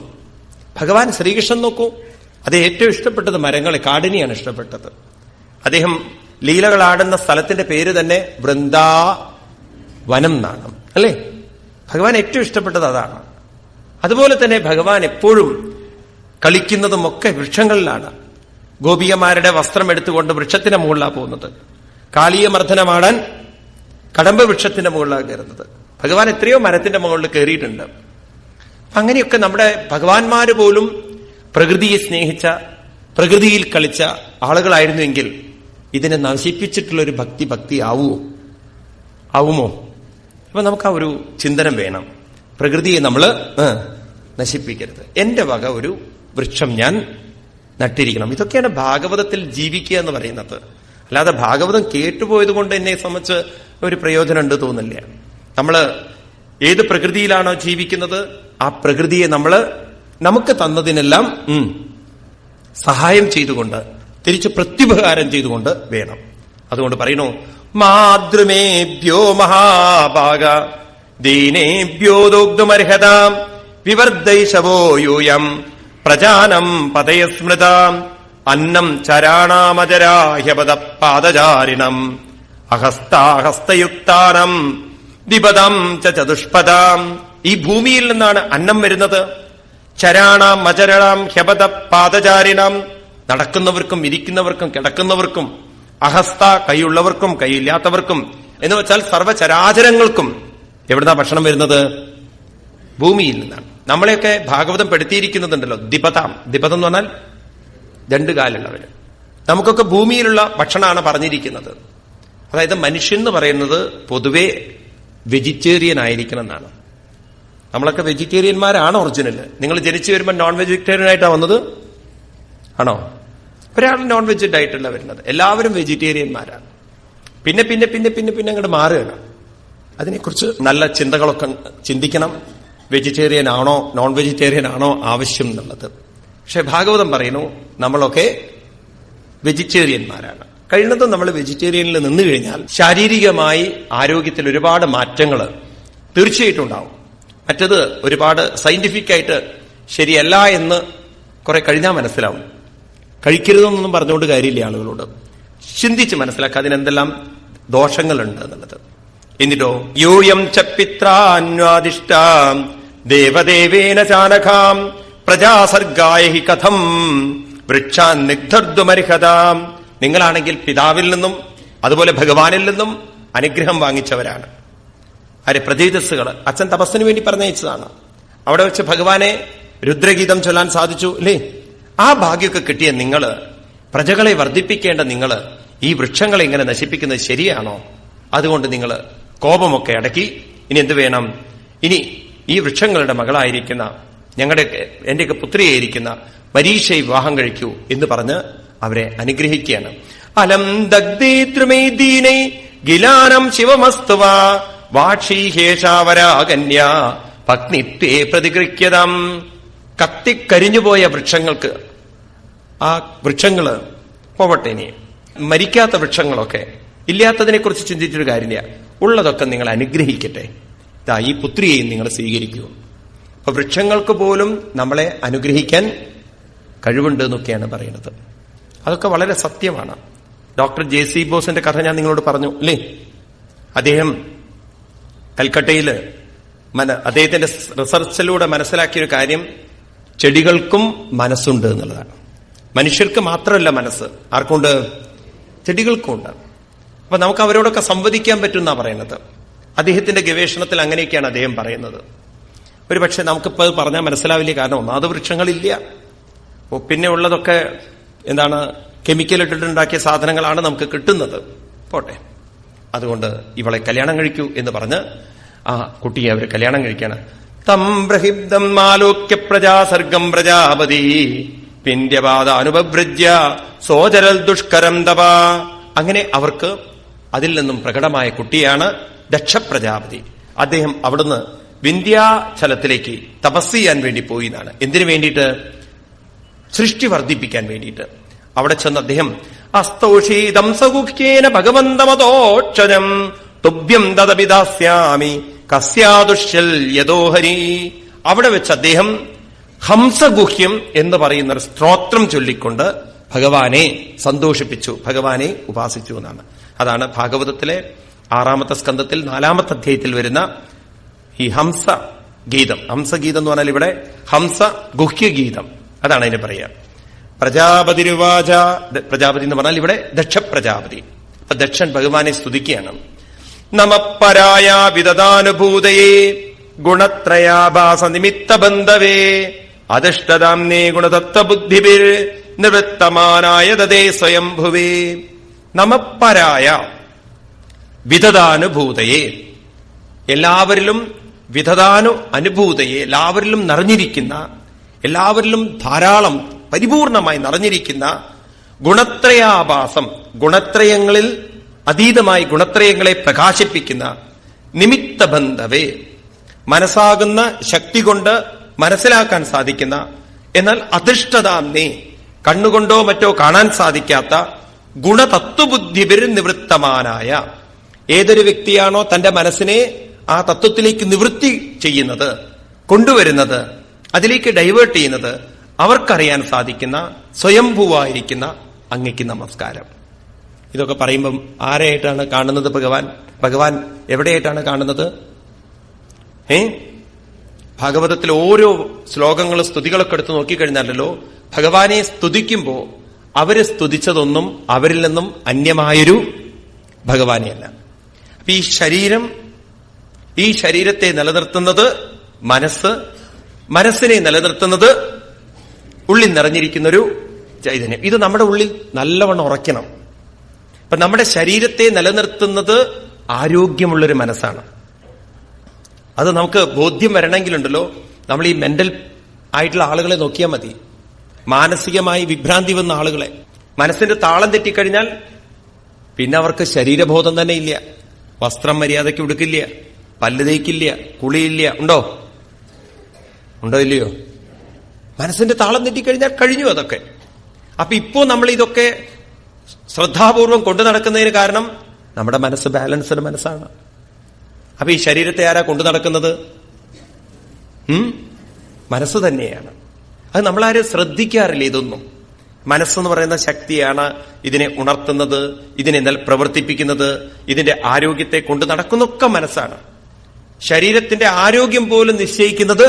ഭഗവാൻ ശ്രീകൃഷ്ണൻ നോക്കൂ, അത് ഏറ്റവും ഇഷ്ടപ്പെട്ടത് മരങ്ങളെ, കാടിനെയാണ് ഇഷ്ടപ്പെട്ടത്. അദ്ദേഹം ലീലകളാടുന്ന സ്ഥലത്തിന്റെ പേര് തന്നെ വൃന്ദാവനം എന്നാണ്, അല്ലേ? ഭഗവാൻ ഏറ്റവും ഇഷ്ടപ്പെട്ടത് അതാണ്. അതുപോലെ തന്നെ ഭഗവാൻ എപ്പോഴും കളിക്കുന്നതുമൊക്കെ വൃക്ഷങ്ങളിലാണ്. ഗോപികമാരുടെ വസ്ത്രം എടുത്തുകൊണ്ട് വൃക്ഷത്തിന്റെ മുകളിലാണ് പോകുന്നത്. കാളിയ മർദ്ദനമാടാൻ കടമ്പ വൃക്ഷത്തിന്റെ മുകളിലാണ് കയറുന്നത്. ഭഗവാൻ എത്രയോ മരത്തിന്റെ മുകളിൽ കയറിയിട്ടുണ്ട്. അങ്ങനെയൊക്കെ നമ്മുടെ ഭഗവാന്മാര് പോലും പ്രകൃതിയെ സ്നേഹിച്ച, പ്രകൃതിയിൽ കളിച്ച ആളുകളായിരുന്നുവെങ്കിൽ ഇതിനെ നശിപ്പിച്ചിട്ടുള്ളൊരു ഭക്തി ആവുമോ? അപ്പൊ നമുക്ക് ആ ഒരു ചിന്തനം വേണം. പ്രകൃതിയെ നമ്മൾ നശിപ്പിക്കരുത്. എന്റെ വക ഒരു വൃക്ഷം ഞാൻ നട്ടിരിക്കണം. ഇതൊക്കെയാണ് ഭാഗവതത്തിൽ ജീവിക്കുക എന്ന് പറയുന്നത്. അല്ലാതെ ഭാഗവതം കേട്ടുപോയത് കൊണ്ട് എന്നെ സംബന്ധിച്ച് ഒരു പ്രയോജനം ഉണ്ട് തോന്നില്ല. നമ്മള് ഏത് പ്രകൃതിയിലാണോ ജീവിക്കുന്നത്, ആ പ്രകൃതിയെ നമുക്ക് തന്നതിനെല്ലാം സഹായം ചെയ്തുകൊണ്ട്, തിരിച്ച് പ്രത്യുപകാരം ചെയ്തുകൊണ്ട് വേണം. അതുകൊണ്ട് പറയുന്നു, മാതൃമേഭ്യോ മഹാഭാഗ ദീനേഭ്യോ ദോഗ്ധമർഹതാം വിവർദ്ധൈഷവോ യൂയം പ്രജാനം പതയസ്മൃതാം അന്നം ചരാണാമചരാഹ്യപദ പാദചാരിണം അഹസ്താഹസ്തയുക്താനം ദിപദം ചതുഷ്പദാം. ഈ ഭൂമിയിൽ നിന്നാണ് അന്നം വരുന്നത്. ചരാണാം അചരാം ഹ്യപദ പാദചാരിണം, നടക്കുന്നവർക്കും ഇരിക്കുന്നവർക്കും കിടക്കുന്നവർക്കും, അഹസ്ത കൈയുള്ളവർക്കും കൈയില്ലാത്തവർക്കും, എന്ന് വെച്ചാൽ സർവചരാചരങ്ങൾക്കും എവിടുന്നാ ഭക്ഷണം വരുന്നത്? ഭൂമിയിൽ നിന്നാണ്. നമ്മളെയൊക്കെ ഭാഗവതം പെടുത്തിയിരിക്കുന്നുണ്ടല്ലോ ദിപതാം. ദിപതം എന്ന് പറഞ്ഞാൽ 2 കാലുള്ളവര്. നമുക്കൊക്കെ ഭൂമിയിലുള്ള ഭക്ഷണമാണ് പറഞ്ഞിരിക്കുന്നത്. അതായത് മനുഷ്യൻ എന്ന് പറയുന്നത് പൊതുവെ വെജിറ്റേറിയൻ ആയിരിക്കണം എന്നാണ്. നമ്മളൊക്കെ വെജിറ്റേറിയന്മാരാണ് ഒറിജിനല്. നിങ്ങൾ ജനിച്ചു വരുമ്പോൾ നോൺ വെജിറ്റേറിയൻ ആയിട്ടാണ് വന്നത് ആണോ? ഒരാൾ നോൺ വെജ് ഡയറ്റല്ല വരുന്നത്. എല്ലാവരും വെജിറ്റേറിയന്മാരാണ്. പിന്നെ പിന്നെ പിന്നെ പിന്നെ പിന്നെ അങ്ങോട്ട് മാറുകയാണ്. അതിനെക്കുറിച്ച് നല്ല ചിന്തകളൊക്കെ ചിന്തിക്കണം. വെജിറ്റേറിയൻ ആണോ നോൺ വെജിറ്റേറിയൻ ആണോ ആവശ്യം എന്നുള്ളത്. പക്ഷെ ഭാഗവതം പറയുന്നു നമ്മളൊക്കെ വെജിറ്റേറിയന്മാരാണ്. കഴിയുന്നതും നമ്മൾ വെജിറ്റേറിയനിൽ നിന്നു കഴിഞ്ഞാൽ ശാരീരികമായി ആരോഗ്യത്തിൽ ഒരുപാട് മാറ്റങ്ങൾ തീർച്ചയായിട്ടും ഉണ്ടാവും. മറ്റത് ഒരുപാട് സയന്റിഫിക് ആയിട്ട് ശരിയല്ല എന്ന് കുറെ കഴിഞ്ഞാൽ മനസ്സിലാവും. കഴിക്കരുതെന്നൊന്നും പറഞ്ഞുകൊണ്ട് കാര്യമില്ല. ആളുകളോട് ചിന്തിച്ച് മനസ്സിലാക്കുക അതിനെന്തെല്ലാം ദോഷങ്ങളുണ്ട് എന്നുള്ളത്. എന്നിട്ടോ യൂയം ചപ്പിത്രാന്വാദിഷ്ടാം ദേവദേവേന ചാനഘാം പ്രജാസർഗായ ഹി കഥം വൃക്ഷാൻ നിഗ്ധർദ്ദുമർഹതാം. നിങ്ങളാണെങ്കിൽ പിതാവിൽ നിന്നും അതുപോലെ ഭഗവാനിൽ നിന്നും അനുഗ്രഹം വാങ്ങിച്ചവരാണ്. ആര്? പ്രജേതസ്സുകൾ. അച്ഛൻ തപസ്സിന് വേണ്ടി പറഞ്ഞയച്ചതാണ്. അവിടെ വെച്ച് ഭഗവാനെ രുദ്രഗീതം ചൊല്ലാൻ സാധിച്ചു അല്ലേ? ആ ഭാഗ്യമൊക്കെ കിട്ടിയ നിങ്ങള്, പ്രജകളെ വർദ്ധിപ്പിക്കേണ്ട നിങ്ങള് ഈ വൃക്ഷങ്ങളെ ഇങ്ങനെ നശിപ്പിക്കുന്നത് ശരിയാണോ? അതുകൊണ്ട് നിങ്ങൾ കോപമൊക്കെ അടക്കി ഇനി എന്ത് വേണം? ഇനി ഈ വൃക്ഷങ്ങളുടെ മകളായിരിക്കുന്ന എന്റെയൊക്കെ പുത്രിയായിരിക്കുന്ന മരീഷയെ വിവാഹം കഴിക്കൂ എന്ന് പറഞ്ഞ് അവരെ അനുഗ്രഹിക്കുകയാണ്. അലം ദഗ്ധീദ്രുമേദീനൈ ഗിലാനം ശിവമസ്തുവ വാക്ഷീഹേഷാവരാകന്യ പത്നിത്വേ പ്രതിഗൃഹ്യതാം. കത്തിക്കരിഞ്ഞുപോയ വൃക്ഷങ്ങൾക്ക് ആ വൃക്ഷങ്ങള് പോവട്ടെ, ഇനി മരിക്കാത്ത വൃക്ഷങ്ങളൊക്കെ ഇല്ലാത്തതിനെ കുറിച്ച് ചിന്തിച്ചൊരു കാര്യമില്ല. ഉള്ളതൊക്കെ നിങ്ങൾ അനുഗ്രഹിക്കട്ടെ. ഈ പുത്രിയെയും നിങ്ങൾ സ്വീകരിക്കൂ. അപ്പൊ വൃക്ഷങ്ങൾക്ക് പോലും നമ്മളെ അനുഗ്രഹിക്കാൻ കഴിവുണ്ട് എന്നൊക്കെയാണ് പറയുന്നത്. അതൊക്കെ വളരെ സത്യമാണ്. ഡോക്ടർ JC ബോസിന്റെ കഥ ഞാൻ നിങ്ങളോട് പറഞ്ഞു അല്ലേ? അദ്ദേഹം കൽക്കട്ടയില് അദ്ദേഹത്തിന്റെ റിസർച്ചിലൂടെ മനസ്സിലാക്കിയൊരു കാര്യം, ചെടികൾക്കും മനസ്സുണ്ട് എന്നുള്ളതാണ്. മനുഷ്യർക്ക് മാത്രമല്ല മനസ്സ്, ആർക്കുണ്ട്? ചെടികൾക്കും ഉണ്ട്. അപ്പൊ നമുക്ക് അവരോടൊക്കെ സംവദിക്കാൻ പറ്റുമെന്നാ പറയുന്നത്. അദ്ദേഹത്തിന്റെ ഗവേഷണത്തിൽ അങ്ങനെയൊക്കെയാണ് അദ്ദേഹം പറയുന്നത്. ഒരു പക്ഷെ നമുക്കിപ്പോൾ അത് പറഞ്ഞാൽ മനസ്സിലാവില്ല. കാരണം ഒന്നാമത് വൃക്ഷങ്ങളില്ല, പിന്നെ ഉള്ളതൊക്കെ എന്താണ് കെമിക്കൽ ഇട്ടിട്ടുണ്ടാക്കിയ സാധനങ്ങളാണ് നമുക്ക് കിട്ടുന്നത്. പോട്ടെ, അതുകൊണ്ട് ഇവളെ കല്യാണം കഴിക്കൂ എന്ന് പറഞ്ഞ് ആ കുട്ടിയെ അവർ കല്യാണം കഴിക്കാണ്. തം പ്രഹിബ്ദം ആലോക്യ പ്രജാസർഗം പ്രജാപതി പിന്യപാത അനുപവ്രജ്യ സോചരൽ ദുഷ്കരം തപ. അങ്ങനെ അവർക്ക് അതിൽ നിന്നും പ്രകടമായ കുട്ടിയാണ് ദക്ഷപ്രജാപതി. അദ്ദേഹം അവിടുന്ന് വിന്ധ്യാചലത്തിലേക്ക് തപസ് ചെയ്യാൻ വേണ്ടി പോയി എന്നാണ്. എന്തിനു വേണ്ടിയിട്ട്? സൃഷ്ടി വർദ്ധിപ്പിക്കാൻ വേണ്ടിയിട്ട്. അവിടെ ചെന്ന് അദ്ദേഹം അസ്തൗഷീദം സഗുഹ്യേന ഭഗവന്തമതോക്ഷരം തുഭ്യം ദദപിദാസ്യാമി കസ്യാദുഷ്യൽ യദോഹരി. അവിടെ വെച്ച് അദ്ദേഹം ഹംസഗുഹ്യം എന്ന് പറയുന്ന ഒരു സ്തോത്രം ചൊല്ലിക്കൊണ്ട് ഭഗവാനെ സന്തോഷിപ്പിച്ചു, ഭഗവാനെ ഉപാസിച്ചു എന്നാണ്. അതാണ് ഭാഗവതത്തിലെ 6ാമത്തെ സ്കന്ധത്തിൽ 4ാമത്തെ അധ്യായത്തിൽ വരുന്ന ഈ ഹംസഗീതം. ഹംസഗീതം എന്ന് പറഞ്ഞാൽ ഇവിടെ ഹംസ ഗുഹ്യഗീതം, അതാണ് അതിന് പറയാ. പ്രജാപതിരുവാച, പ്രജാപതി എന്ന് പറഞ്ഞാൽ ഇവിടെ ദക്ഷപ്രജാപതി. അപ്പൊ ദക്ഷൻ ഭഗവാനെ സ്തുതിക്കുകയാണ്. നമപരായ വിദദാനുഭൂതയേ ഗുണത്രയാഭാസ നിമിത്ത ബന്ധവേ അധിഷ്ഠതാംനേ ഗുണതത്വബുദ്ധിഭിർ നിവൃത്തമാനായ ദദേ സ്വയംഭുവേ. നമപരായ വിദദാനുഭൂതയെ, എല്ലാവരിലും വിദദാനു അനുഭൂതയെ, എല്ലാവരിലും നിറഞ്ഞിരിക്കുന്ന, എല്ലാവരിലും ധാരാളം പരിപൂർണമായി നിറഞ്ഞിരിക്കുന്ന ഗുണത്രയാഭാസം, ഗുണത്രയങ്ങളിൽ അതീതമായി ഗുണത്രയങ്ങളെ പ്രകാശിപ്പിക്കുന്ന നിമിത്ത ബന്ധവേ, മനസ്സാകുന്ന ശക്തി കൊണ്ട് മനസ്സിലാക്കാൻ സാധിക്കുന്ന, എന്നാൽ അധിഷ്ഠതാംനേ കണ്ണുകൊണ്ടോ മറ്റോ കാണാൻ സാധിക്കാത്ത ഗുണതത്വബുദ്ധിഭിർ നിവൃത്തമാനായ, ഏതൊരു വ്യക്തിയാണോ തന്റെ മനസ്സിനെ ആ തത്വത്തിലേക്ക് നിവൃത്തി ചെയ്യുന്നത്, കൊണ്ടുവരുന്നത്, അതിലേക്ക് ഡൈവേർട്ട് ചെയ്യുന്നത്, അവർക്കറിയാൻ സാധിക്കുന്ന സ്വയംഭൂവായിരിക്കുന്ന അങ്ങയ്ക്ക് നമസ്കാരം. ഇതൊക്കെ പറയുമ്പം ആരെയായിട്ടാണ് കാണുന്നത്? ഭഗവാൻ എവിടെയായിട്ടാണ് കാണുന്നത്? ഭാഗവതത്തിൽ ഓരോ ശ്ലോകങ്ങളും സ്തുതികളൊക്കെ എടുത്ത് നോക്കിക്കഴിഞ്ഞാലല്ലോ, ഭഗവാനെ സ്തുതിക്കുമ്പോ അവര് സ്തുതിച്ചതൊന്നും അവരിൽ നിന്നും അന്യമായൊരു ഭഗവാനെയല്ല. അപ്പൊ ഈ ശരീരത്തെ നിലനിർത്തുന്നത് മനസ്സ്, മനസ്സിനെ നിലനിർത്തുന്നത് ഉള്ളിൽ നിറഞ്ഞിരിക്കുന്നൊരു ചൈതന്യം. ഇത് നമ്മുടെ ഉള്ളിൽ നല്ലവണ്ണം ഉറയ്ക്കണം. അപ്പൊ നമ്മുടെ ശരീരത്തെ നിലനിർത്തുന്നത് ആരോഗ്യമുള്ളൊരു മനസ്സാണ്. അത് നമുക്ക് ബോധ്യം വരണമെങ്കിലുണ്ടല്ലോ, നമ്മൾ ഈ മെന്റൽ ആയിട്ടുള്ള ആളുകളെ നോക്കിയാൽ മതി. മാനസികമായി വിഭ്രാന്തി വന്ന ആളുകളെ, മനസ്സിന്റെ താളം തെറ്റിക്കഴിഞ്ഞാൽ പിന്നെ അവർക്ക് ശരീരബോധം തന്നെ ഇല്ല. വസ്ത്രം മര്യാദയ്ക്ക് ഉടുക്കില്ല, പല്ല് തേക്കില്ല, കുളിയില്ല. ഉണ്ടോ ഇല്ലയോ? മനസ്സിന്റെ താളം തെറ്റിക്കഴിഞ്ഞാൽ കഴിഞ്ഞു അതൊക്കെ. അപ്പൊ ഇപ്പോ നമ്മൾ ഇതൊക്കെ ശ്രദ്ധാപൂർവം കൊണ്ടു നടക്കുന്നതിന് കാരണം നമ്മുടെ മനസ്സ് ബാലൻസ്ഡ് മനസ്സാണ്. അപ്പൊ ഈ ശരീരത്തെ ആരാ കൊണ്ടു നടക്കുന്നത്? മനസ്സ് തന്നെയാണ്. അത് നമ്മളാരും ശ്രദ്ധിക്കാറില്ല ഇതൊന്നും. മനസ്സെന്ന് പറയുന്ന ശക്തിയാണ് ഇതിനെ ഉണർത്തുന്നത്, ഇതിനെ പ്രവർത്തിപ്പിക്കുന്നത്, ഇതിന്റെ ആരോഗ്യത്തെ കൊണ്ടു നടക്കുന്നൊക്കെ മനസ്സാണ്. ശരീരത്തിന്റെ ആരോഗ്യം പോലും നിശ്ചയിക്കുന്നത്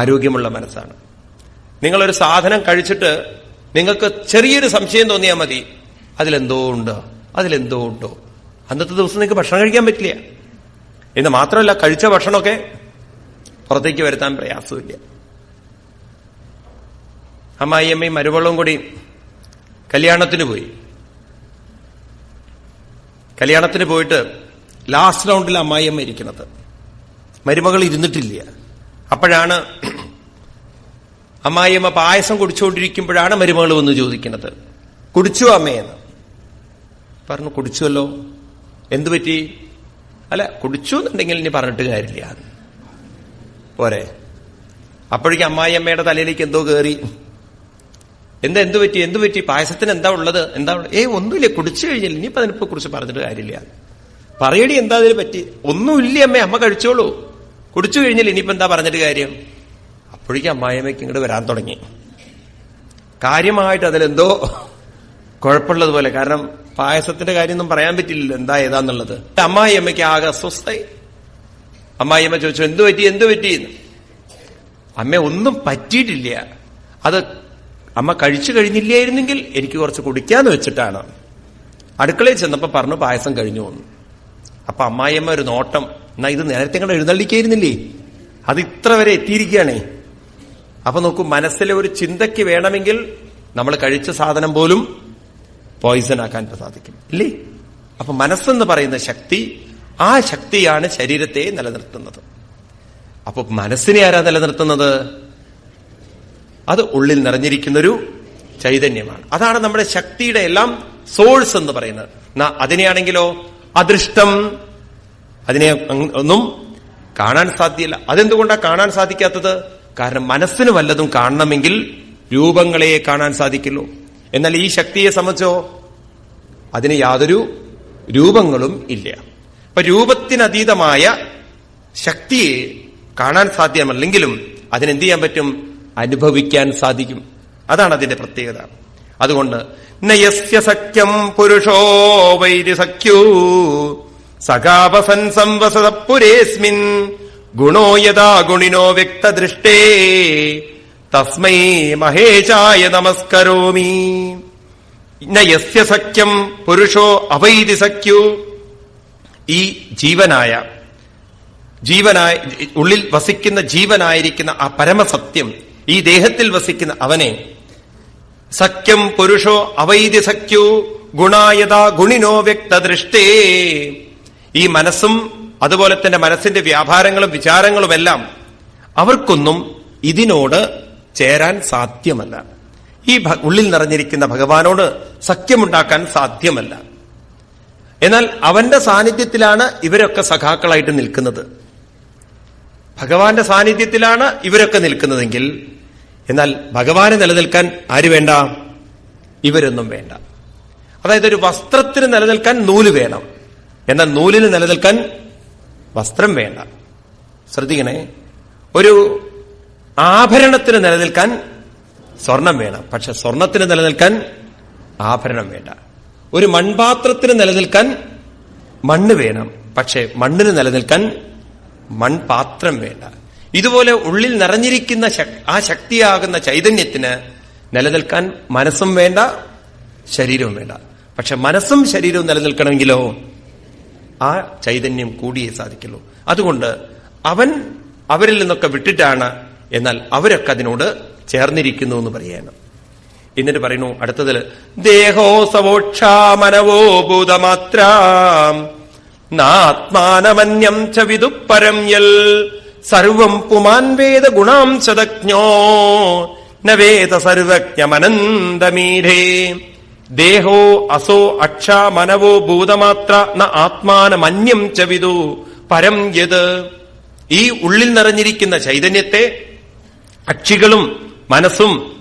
ആരോഗ്യമുള്ള മനസ്സാണ്. നിങ്ങളൊരു സാധനം കഴിച്ചിട്ട് നിങ്ങൾക്ക് ചെറിയൊരു സംശയം തോന്നിയാൽ മതി, അതിലെന്തോ ഉണ്ടോ. അന്നത്തെ ദിവസം നിങ്ങൾക്ക് ഭക്ഷണം കഴിക്കാൻ പറ്റില്ല. എന്ന് മാത്രമല്ല, കഴിച്ച ഭക്ഷണമൊക്കെ പുറത്തേക്ക് വരുത്താൻ പ്രയാസമില്ല. അമ്മായിയമ്മയും മരുമകളും കൂടി കല്യാണത്തിന് പോയിട്ട് ലാസ്റ്റ് റൗണ്ടിൽ അമ്മായിയമ്മ ഇരിക്കുന്നത്, മരുമകൾ ഇരുന്നിട്ടില്ല. അപ്പോഴാണ് അമ്മായിയമ്മ പായസം കുടിച്ചുകൊണ്ടിരിക്കുമ്പോഴാണ് മരുമകൾ വന്ന് ചോദിക്കുന്നത്, കുടിച്ചു അമ്മയെന്ന്. പറഞ്ഞു, കുടിച്ചുവല്ലോ. എന്തു പറ്റി? അല്ല, കുടിച്ചു എന്നുണ്ടെങ്കിൽ ഇനി പറഞ്ഞിട്ട് കാര്യമില്ല പോരെ. അപ്പോഴേക്കും അമ്മായിയമ്മയുടെ തലയിലേക്ക് എന്തോ കയറി. എന്തു പറ്റി? പായസത്തിന് എന്താ ഉള്ളത്? ഒന്നുമില്ല, കുടിച്ചു കഴിഞ്ഞാൽ ഇനിയിപ്പോ അതിനെ കുറിച്ച് പറഞ്ഞിട്ട് കാര്യമില്ല. പറയടി, എന്താ അതിന് പറ്റി? ഒന്നുമില്ല അമ്മ കഴിച്ചോളൂ. കുടിച്ചു കഴിഞ്ഞാൽ ഇനിയിപ്പോ എന്താ പറഞ്ഞിട്ട് കാര്യം? അപ്പോഴേക്കും അമ്മായിയമ്മയ്ക്ക് ഇങ്ങോട്ട് വരാൻ തുടങ്ങി. കാര്യമായിട്ട് അതിലെന്തോ കുഴപ്പമുള്ളതുപോലെ. കാരണം പായസത്തിന്റെ കാര്യമൊന്നും പറയാൻ പറ്റില്ലല്ലോ എന്താ ഏതാന്നുള്ളത്. അമ്മായിയമ്മയ്ക്ക് ആകെ അസ്വസ്ഥയായി. അമ്മായിയമ്മ ചോദിച്ചു, എന്തു പറ്റി? അമ്മ ഒന്നും പറ്റിയിട്ടില്ല, അത് അമ്മ കഴിച്ചു കഴിഞ്ഞില്ലായിരുന്നെങ്കിൽ എനിക്ക് കുറച്ച് കുടിക്കാന്ന് വെച്ചിട്ടാണ്. അടുക്കളയിൽ ചെന്നപ്പോ പറഞ്ഞു പായസം കഴിഞ്ഞു വന്നു. അപ്പൊ അമ്മായിയമ്മ ഒരു നോട്ടം, എന്നാ ഇത് നേരത്തെ കണ്ട് എഴുന്നള്ളിക്കായിരുന്നില്ലേ, അത് ഇത്ര വരെ എത്തിയിരിക്കുകയാണേ. അപ്പൊ നോക്കൂ, മനസ്സിലെ ഒരു ചിന്തയ്ക്ക് വേണമെങ്കിൽ നമ്മൾ കഴിച്ച സാധനം പോലും പോയിസൺ ആക്കാൻ സാധിക്കും, ഇല്ലേ? അപ്പൊ മനസ്സെന്ന് പറയുന്ന ശക്തി, ആ ശക്തിയാണ് ശരീരത്തെ നിലനിർത്തുന്നത്. അപ്പൊ മനസ്സിനെ ആരാ നിലനിർത്തുന്നത്? അത് ഉള്ളിൽ നിറഞ്ഞിരിക്കുന്നൊരു ചൈതന്യമാണ്. അതാണ് നമ്മുടെ ശക്തിയുടെ എല്ലാം സോഴ്സ് എന്ന് പറയുന്നത്. അതിനെയാണെങ്കിലോ അദൃഷ്ടം, അതിനെ ഒന്നും കാണാൻ സാധ്യമല്ല. അതെന്തുകൊണ്ടാണ് കാണാൻ സാധിക്കാത്തത്? കാരണം മനസ്സിന് വല്ലതും കാണണമെങ്കിൽ രൂപങ്ങളെ കാണാൻ സാധിക്കുള്ളൂ. എന്നാൽ ഈ ശക്തിയെ സംബന്ധിച്ചോ അതിന് യാതൊരു രൂപങ്ങളും ഇല്ല. അപ്പൊ രൂപത്തിനതീതമായ ശക്തിയെ കാണാൻ സാധ്യമല്ലെങ്കിലും അതിനെന്ത് ചെയ്യാൻ പറ്റും? അനുഭവിക്കാൻ സാധിക്കും. അതാണ് അതിന്റെ പ്രത്യേകത. അതുകൊണ്ട് നയസ്യ സഖ്യം പുരുഷോ വൈരി സഖ്യോ സഖാപസൻ സംവസത പുരേസ്മിൻ ഗുണോ യഥാ ഗുണിനോ വ്യക്തദൃഷ്ടേ തസ്മൈ മഹേശായ നമസ്കരോമി. നയസ്യ സഖ്യം പുരുഷോ അവൈരി സഖ്യോ. ഈ ജീവനായ ഉള്ളിൽ വസിക്കുന്ന ജീവനായിരിക്കുന്ന ആ പരമസത്യം, ഈ ദേഹത്തിൽ വസിക്കുന്ന അവനെ സഖ്യം പുരുഷോ അവൈദ്യ സഖ്യോ ഗുണായതാ ഗുണിനോ വ്യക്തദൃഷ്ടേ. ഈ മനസ്സും അതുപോലെ തന്നെ മനസ്സിന്റെ വ്യാപാരങ്ങളും വിചാരങ്ങളുമെല്ലാം അവർക്കൊന്നും ഇതിനോട് ചേരാൻ സാധ്യമല്ല. ഈ ഉള്ളിൽ നിറഞ്ഞിരിക്കുന്ന ഭഗവാനോട് സഖ്യമുണ്ടാക്കാൻ സാധ്യമല്ല. എന്നാൽ അവന്റെ സാന്നിധ്യത്തിലാണ് ഇവരൊക്കെ സഖാക്കളായിട്ട് നിൽക്കുന്നത്. ഭഗവാന്റെ സാന്നിധ്യത്തിലാണ് ഇവരൊക്കെ നിൽക്കുന്നതെങ്കിൽ, എന്നാൽ ഭഗവാനെ നിലനിൽക്കാൻ ആര് വേണ്ട? ഇവരൊന്നും വേണ്ട. അതായത് ഒരു വസ്ത്രത്തിന് നിലനിൽക്കാൻ നൂല് വേണം, എന്നാൽ നൂലിന് നിലനിൽക്കാൻ വസ്ത്രം വേണ്ട. ശ്രദ്ധിക്കണേ, ഒരു ആഭരണത്തിന് നിലനിൽക്കാൻ സ്വർണം വേണം, പക്ഷെ സ്വർണത്തിന് നിലനിൽക്കാൻ ആഭരണം വേണ്ട. ഒരു മൺപാത്രത്തിന് നിലനിൽക്കാൻ മണ്ണ് വേണം, പക്ഷെ മണ്ണിന് നിലനിൽക്കാൻ മൺപാത്രം വേണ്ട. ഇതുപോലെ ഉള്ളിൽ നിറഞ്ഞിരിക്കുന്ന ആ ശക്തിയാകുന്ന ചൈതന്യത്തിന് നിലനിൽക്കാൻ മനസ്സും വേണ്ട, ശരീരവും വേണ്ട. പക്ഷെ മനസ്സും ശരീരവും നിലനിൽക്കണമെങ്കിലോ ആ ചൈതന്യം കൂടിയേ സാധിക്കുള്ളൂ. അതുകൊണ്ട് അവൻ അവരിൽ നിന്നൊക്കെ വിട്ടിട്ടാണ്, എന്നാൽ അവരൊക്കെ അതിനോട് ചേർന്നിരിക്കുന്നു എന്ന് പറയാണ്. എന്നിട്ട് പറയുന്നു അടുത്തതിൽ, ദേഹോ സവോക്ഷാ മനവോ ഭൂതമാത്ര നാത്മാനമന്യം ച വിദു പരം യൽ സർവം പുമാൻ വേദ ഗുണാംശതജ്ഞോ ന വേദ സർവജ്ഞമനന്തമീരേ ദേഹോ അസോ അക്ഷ മനവോ ഭൂതമാത്ര ന ആത്മാനമന്യം ച വിദു പരം യത്. ഈ ഉള്ളിൽ നിറഞ്ഞിരിക്കുന്ന ചൈതന്യത്തെ അക്ഷികളും മനസ്സും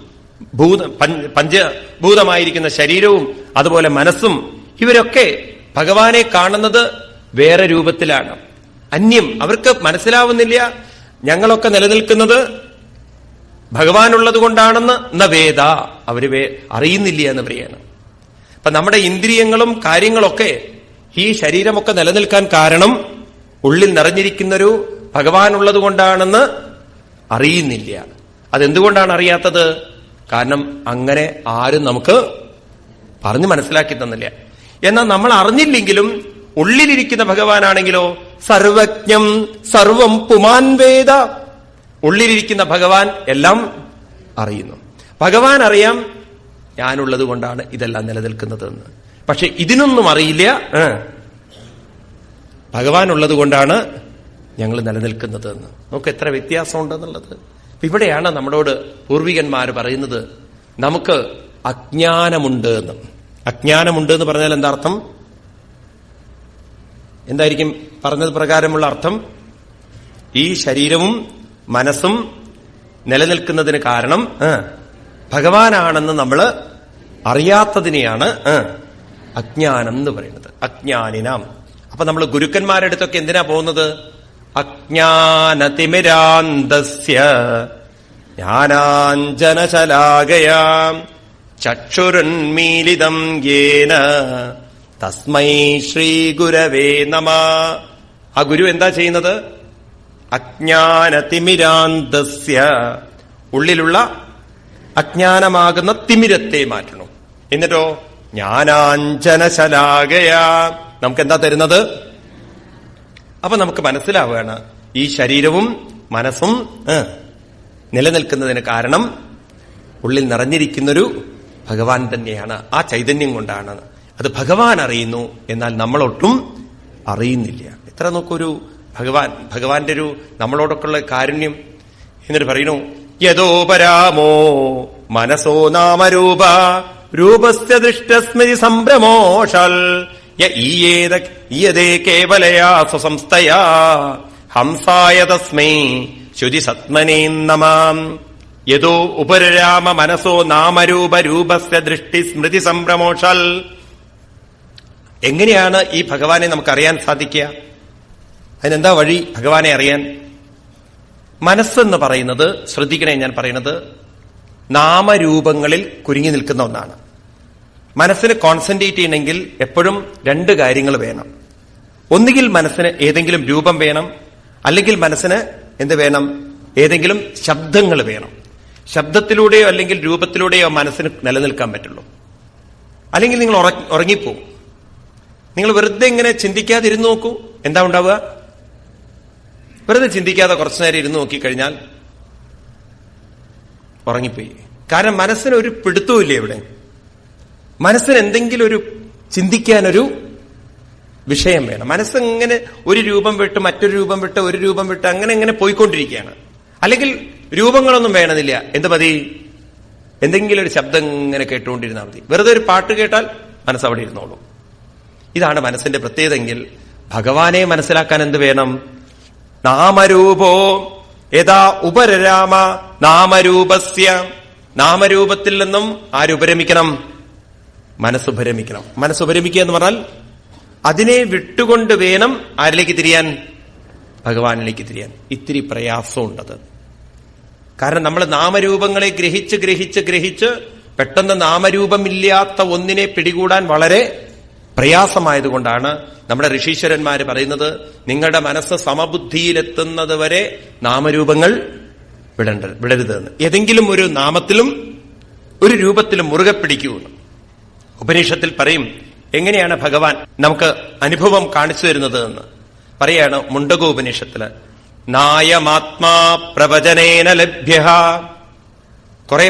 പഞ്ചഭൂതമായിരിക്കുന്ന ശരീരവും അതുപോലെ മനസ്സും ഇവരൊക്കെ ഭഗവാനെ കാണുന്നത് വേറെ രൂപത്തിലാണ്, അന്യം. അവർക്ക് മനസ്സിലാവുന്നില്ല ഞങ്ങളൊക്കെ നിലനിൽക്കുന്നത് ഭഗവാനുള്ളത് കൊണ്ടാണെന്ന്. ന വേദ, അവര് അറിയുന്നില്ല എന്ന് പറയാണ്. അപ്പൊ നമ്മുടെ ഇന്ദ്രിയങ്ങളും കാര്യങ്ങളൊക്കെ ഈ ശരീരമൊക്കെ നിലനിൽക്കാൻ കാരണം ഉള്ളിൽ നിറഞ്ഞിരിക്കുന്നൊരു ഭഗവാനുള്ളത് കൊണ്ടാണെന്ന് അറിയുന്നില്ല. അതെന്തുകൊണ്ടാണ് അറിയാത്തത്? കാരണം അങ്ങനെ ആരും നമുക്ക് പറഞ്ഞു മനസ്സിലാക്കി തന്നില്ല. എന്നാൽ നമ്മൾ അറിഞ്ഞില്ലെങ്കിലും ഉള്ളിലിരിക്കുന്ന ഭഗവാനാണെങ്കിലോ സർവജ്ഞം സർവം പുമാൻ വേദ. ഉള്ളിലിരിക്കുന്ന ഭഗവാൻ എല്ലാം അറിയുന്നു. ഭഗവാൻ അറിയാം ഞാനുള്ളത് കൊണ്ടാണ് ഇതെല്ലാം നിലനിൽക്കുന്നത് എന്ന്. പക്ഷെ ഇതിനൊന്നും അറിയില്ല ഭഗവാനുള്ളത് കൊണ്ടാണ് ഞങ്ങൾ നിലനിൽക്കുന്നത് എന്ന്. നമുക്ക് എത്ര വ്യത്യാസമുണ്ടെന്നുള്ളത്. ഇവിടെയാണ് നമ്മളോട് പൂർവികന്മാർ പറയുന്നത് നമുക്ക് അജ്ഞാനമുണ്ട് എന്ന്. അജ്ഞാനമുണ്ട് എന്ന് പറഞ്ഞാൽ എന്താ അർത്ഥം? എന്തായിരിക്കും പറഞ്ഞത് പ്രകാരമുള്ള അർത്ഥം? ഈ ശരീരവും മനസ്സും നിലനിൽക്കുന്നതിന് കാരണം ഭഗവാനാണെന്ന് നമ്മൾ അറിയാത്തതിനെയാണ് അജ്ഞാനം എന്ന് പറയുന്നത്. അജ്ഞാനിനാം. അപ്പൊ നമ്മൾ ഗുരുക്കന്മാരുടെ അടുത്തൊക്കെ എന്തിനാ പോകുന്നത്? അജ്ഞാനതിമിരാന്തസ്യ ജ്ഞാനാഞ്ജനശലാകയാം ചക്ഷുരുന്മീലിതം യേന തസ്മൈ ശ്രീ ഗുരവേ നമഃ. ആ ഗുരു എന്താ ചെയ്യുന്നത്? അജ്ഞാനതിമിരാന്തസ്യ, ഉള്ളിലുള്ള അജ്ഞാനമാകുന്ന തിമിരത്തെ മാറ്റണം. എന്നിട്ടോ ജ്ഞാനാഞ്ജനശലാകയാ, നമുക്കെന്താ തരുന്നത്? അപ്പൊ നമുക്ക് മനസ്സിലാവുകയാണ് ഈ ശരീരവും മനസ്സും നിലനിൽക്കുന്നതിന് കാരണം ഉള്ളിൽ നിറഞ്ഞിരിക്കുന്നൊരു ഭഗവാൻ തന്നെയാണ്. ആ ചൈതന്യം കൊണ്ടാണ്. അത് ഭഗവാൻ അറിയുന്നു, എന്നാൽ നമ്മളൊട്ടും അറിയുന്നില്ല. എത്ര നോക്കൊരു ഭഗവാന്റെ ഒരു നമ്മളോടൊക്കെയുള്ള കാരുണ്യം. എന്നിട്ട് പറയുന്നു യഥോപരാമോ മനസോ നാമരൂപ രൂപസ്യ ദൃഷ്ടസ്മൃതി സംഭ്രമോഷാൽ ഈയതേ കേവലയാ സ്വസംസ്ഥയാ ഹംസായ തസ്മൈ ശുചി സത്മനേ നമാം. യഥോ ഉപരരാമ മനസോ നാമരൂപ രൂപസ്യ ദൃഷ്ടി സ്മൃതി സംഭ്രമോഷാൽ. എങ്ങനെയാണ് ഈ ഭഗവാനെ നമുക്കറിയാൻ സാധിക്കുക? അതിനെന്താ വഴി ഭഗവാനെ അറിയാൻ? മനസ്സെന്ന് പറയുന്നത്, ശ്രദ്ധിക്കണേ ഞാൻ പറയുന്നത്, നാമരൂപങ്ങളിൽ കുരുങ്ങി നിൽക്കുന്ന ഒന്നാണ്. മനസ്സിന് കോൺസെൻട്രേറ്റ് ചെയ്യണമെങ്കിൽ എപ്പോഴും രണ്ട് കാര്യങ്ങൾ വേണം. ഒന്നുകിൽ മനസ്സിന് ഏതെങ്കിലും രൂപം വേണം, അല്ലെങ്കിൽ മനസ്സിന് എന്ത് വേണം? ഏതെങ്കിലും ശബ്ദങ്ങൾ വേണം. ശബ്ദത്തിലൂടെയോ അല്ലെങ്കിൽ രൂപത്തിലൂടെയോ മനസ്സിന് നിലനിൽക്കാൻ പറ്റുള്ളൂ. അല്ലെങ്കിൽ നിങ്ങൾ ഉറങ്ങിപ്പോവും. നിങ്ങൾ വെറുതെ ഇങ്ങനെ ചിന്തിക്കാതിരുന്നു നോക്കൂ, എന്താ ഉണ്ടാവുക? വെറുതെ ചിന്തിക്കാതെ കുറച്ചു നേരം ഇരുന്ന് നോക്കിക്കഴിഞ്ഞാൽ ഉറങ്ങിപ്പോയി. കാരണം മനസ്സിനൊരു പിടുത്തവും ഇവിടെ. മനസ്സിന് എന്തെങ്കിലും ഒരു ചിന്തിക്കാനൊരു വിഷയം വേണം. മനസ്സിങ്ങനെ ഒരു രൂപം വിട്ട് മറ്റൊരു രൂപം വിട്ട് ഒരു രൂപം വിട്ട് അങ്ങനെ പോയിക്കൊണ്ടിരിക്കുകയാണ്. അല്ലെങ്കിൽ രൂപങ്ങളൊന്നും വേണമെന്നില്ല. എന്ത് മതി? എന്തെങ്കിലും ഒരു ശബ്ദം ഇങ്ങനെ കേട്ടുകൊണ്ടിരുന്നാൽ മതി. വെറുതെ ഒരു പാട്ട് കേട്ടാൽ മനസ്സ് അവിടെ ഇരുന്നോളൂ. ഇതാണ് മനസ്സിന്റെ പ്രത്യേകതയെങ്കിൽ ഭഗവാനെ മനസ്സിലാക്കാൻ എന്ത് വേണം? നാമരൂപോ യഥാ ഉപരരാമ നാമരൂപസ്യ. നാമരൂപത്തിൽ നിന്നും ആരുപരമിക്കണം? മനസ്സുപരമിക്കണം. മനസ്സുപരമിക്കുക എന്ന് പറഞ്ഞാൽ അതിനെ വിട്ടുകൊണ്ട് വേണം ആരിലേക്ക് തിരിയാൻ? ഭഗവാനിലേക്ക് തിരിയാൻ. ഇത്തിരി പ്രയാസമുണ്ടത്. കാരണം നമ്മൾ നാമരൂപങ്ങളെ ഗ്രഹിച്ച് പെട്ടെന്ന് നാമരൂപമില്ലാത്ത ഒന്നിനെ പിടികൂടാൻ വളരെ പ്രയാസമായതുകൊണ്ടാണ് നമ്മുടെ ഋഷീശ്വരന്മാര് പറയുന്നത് നിങ്ങളുടെ മനസ്സ് സമബുദ്ധിയിലെത്തുന്നത് വരെ നാമരൂപങ്ങൾ വിടരുതെന്ന്. ഏതെങ്കിലും ഒരു നാമത്തിലും ഒരു രൂപത്തിലും മുറുകെ പിടിക്കുമെന്ന് ഉപനിഷത്തിൽ പറയും. എങ്ങനെയാണ് ഭഗവാൻ നമുക്ക് അനുഭവം കാണിച്ചു തരുന്നത് എന്ന് പറയാണ് മുണ്ടകോപനിഷത്തില്. നായമാത്മാ പ്രവചനേന ലഭ്യ. കുറെ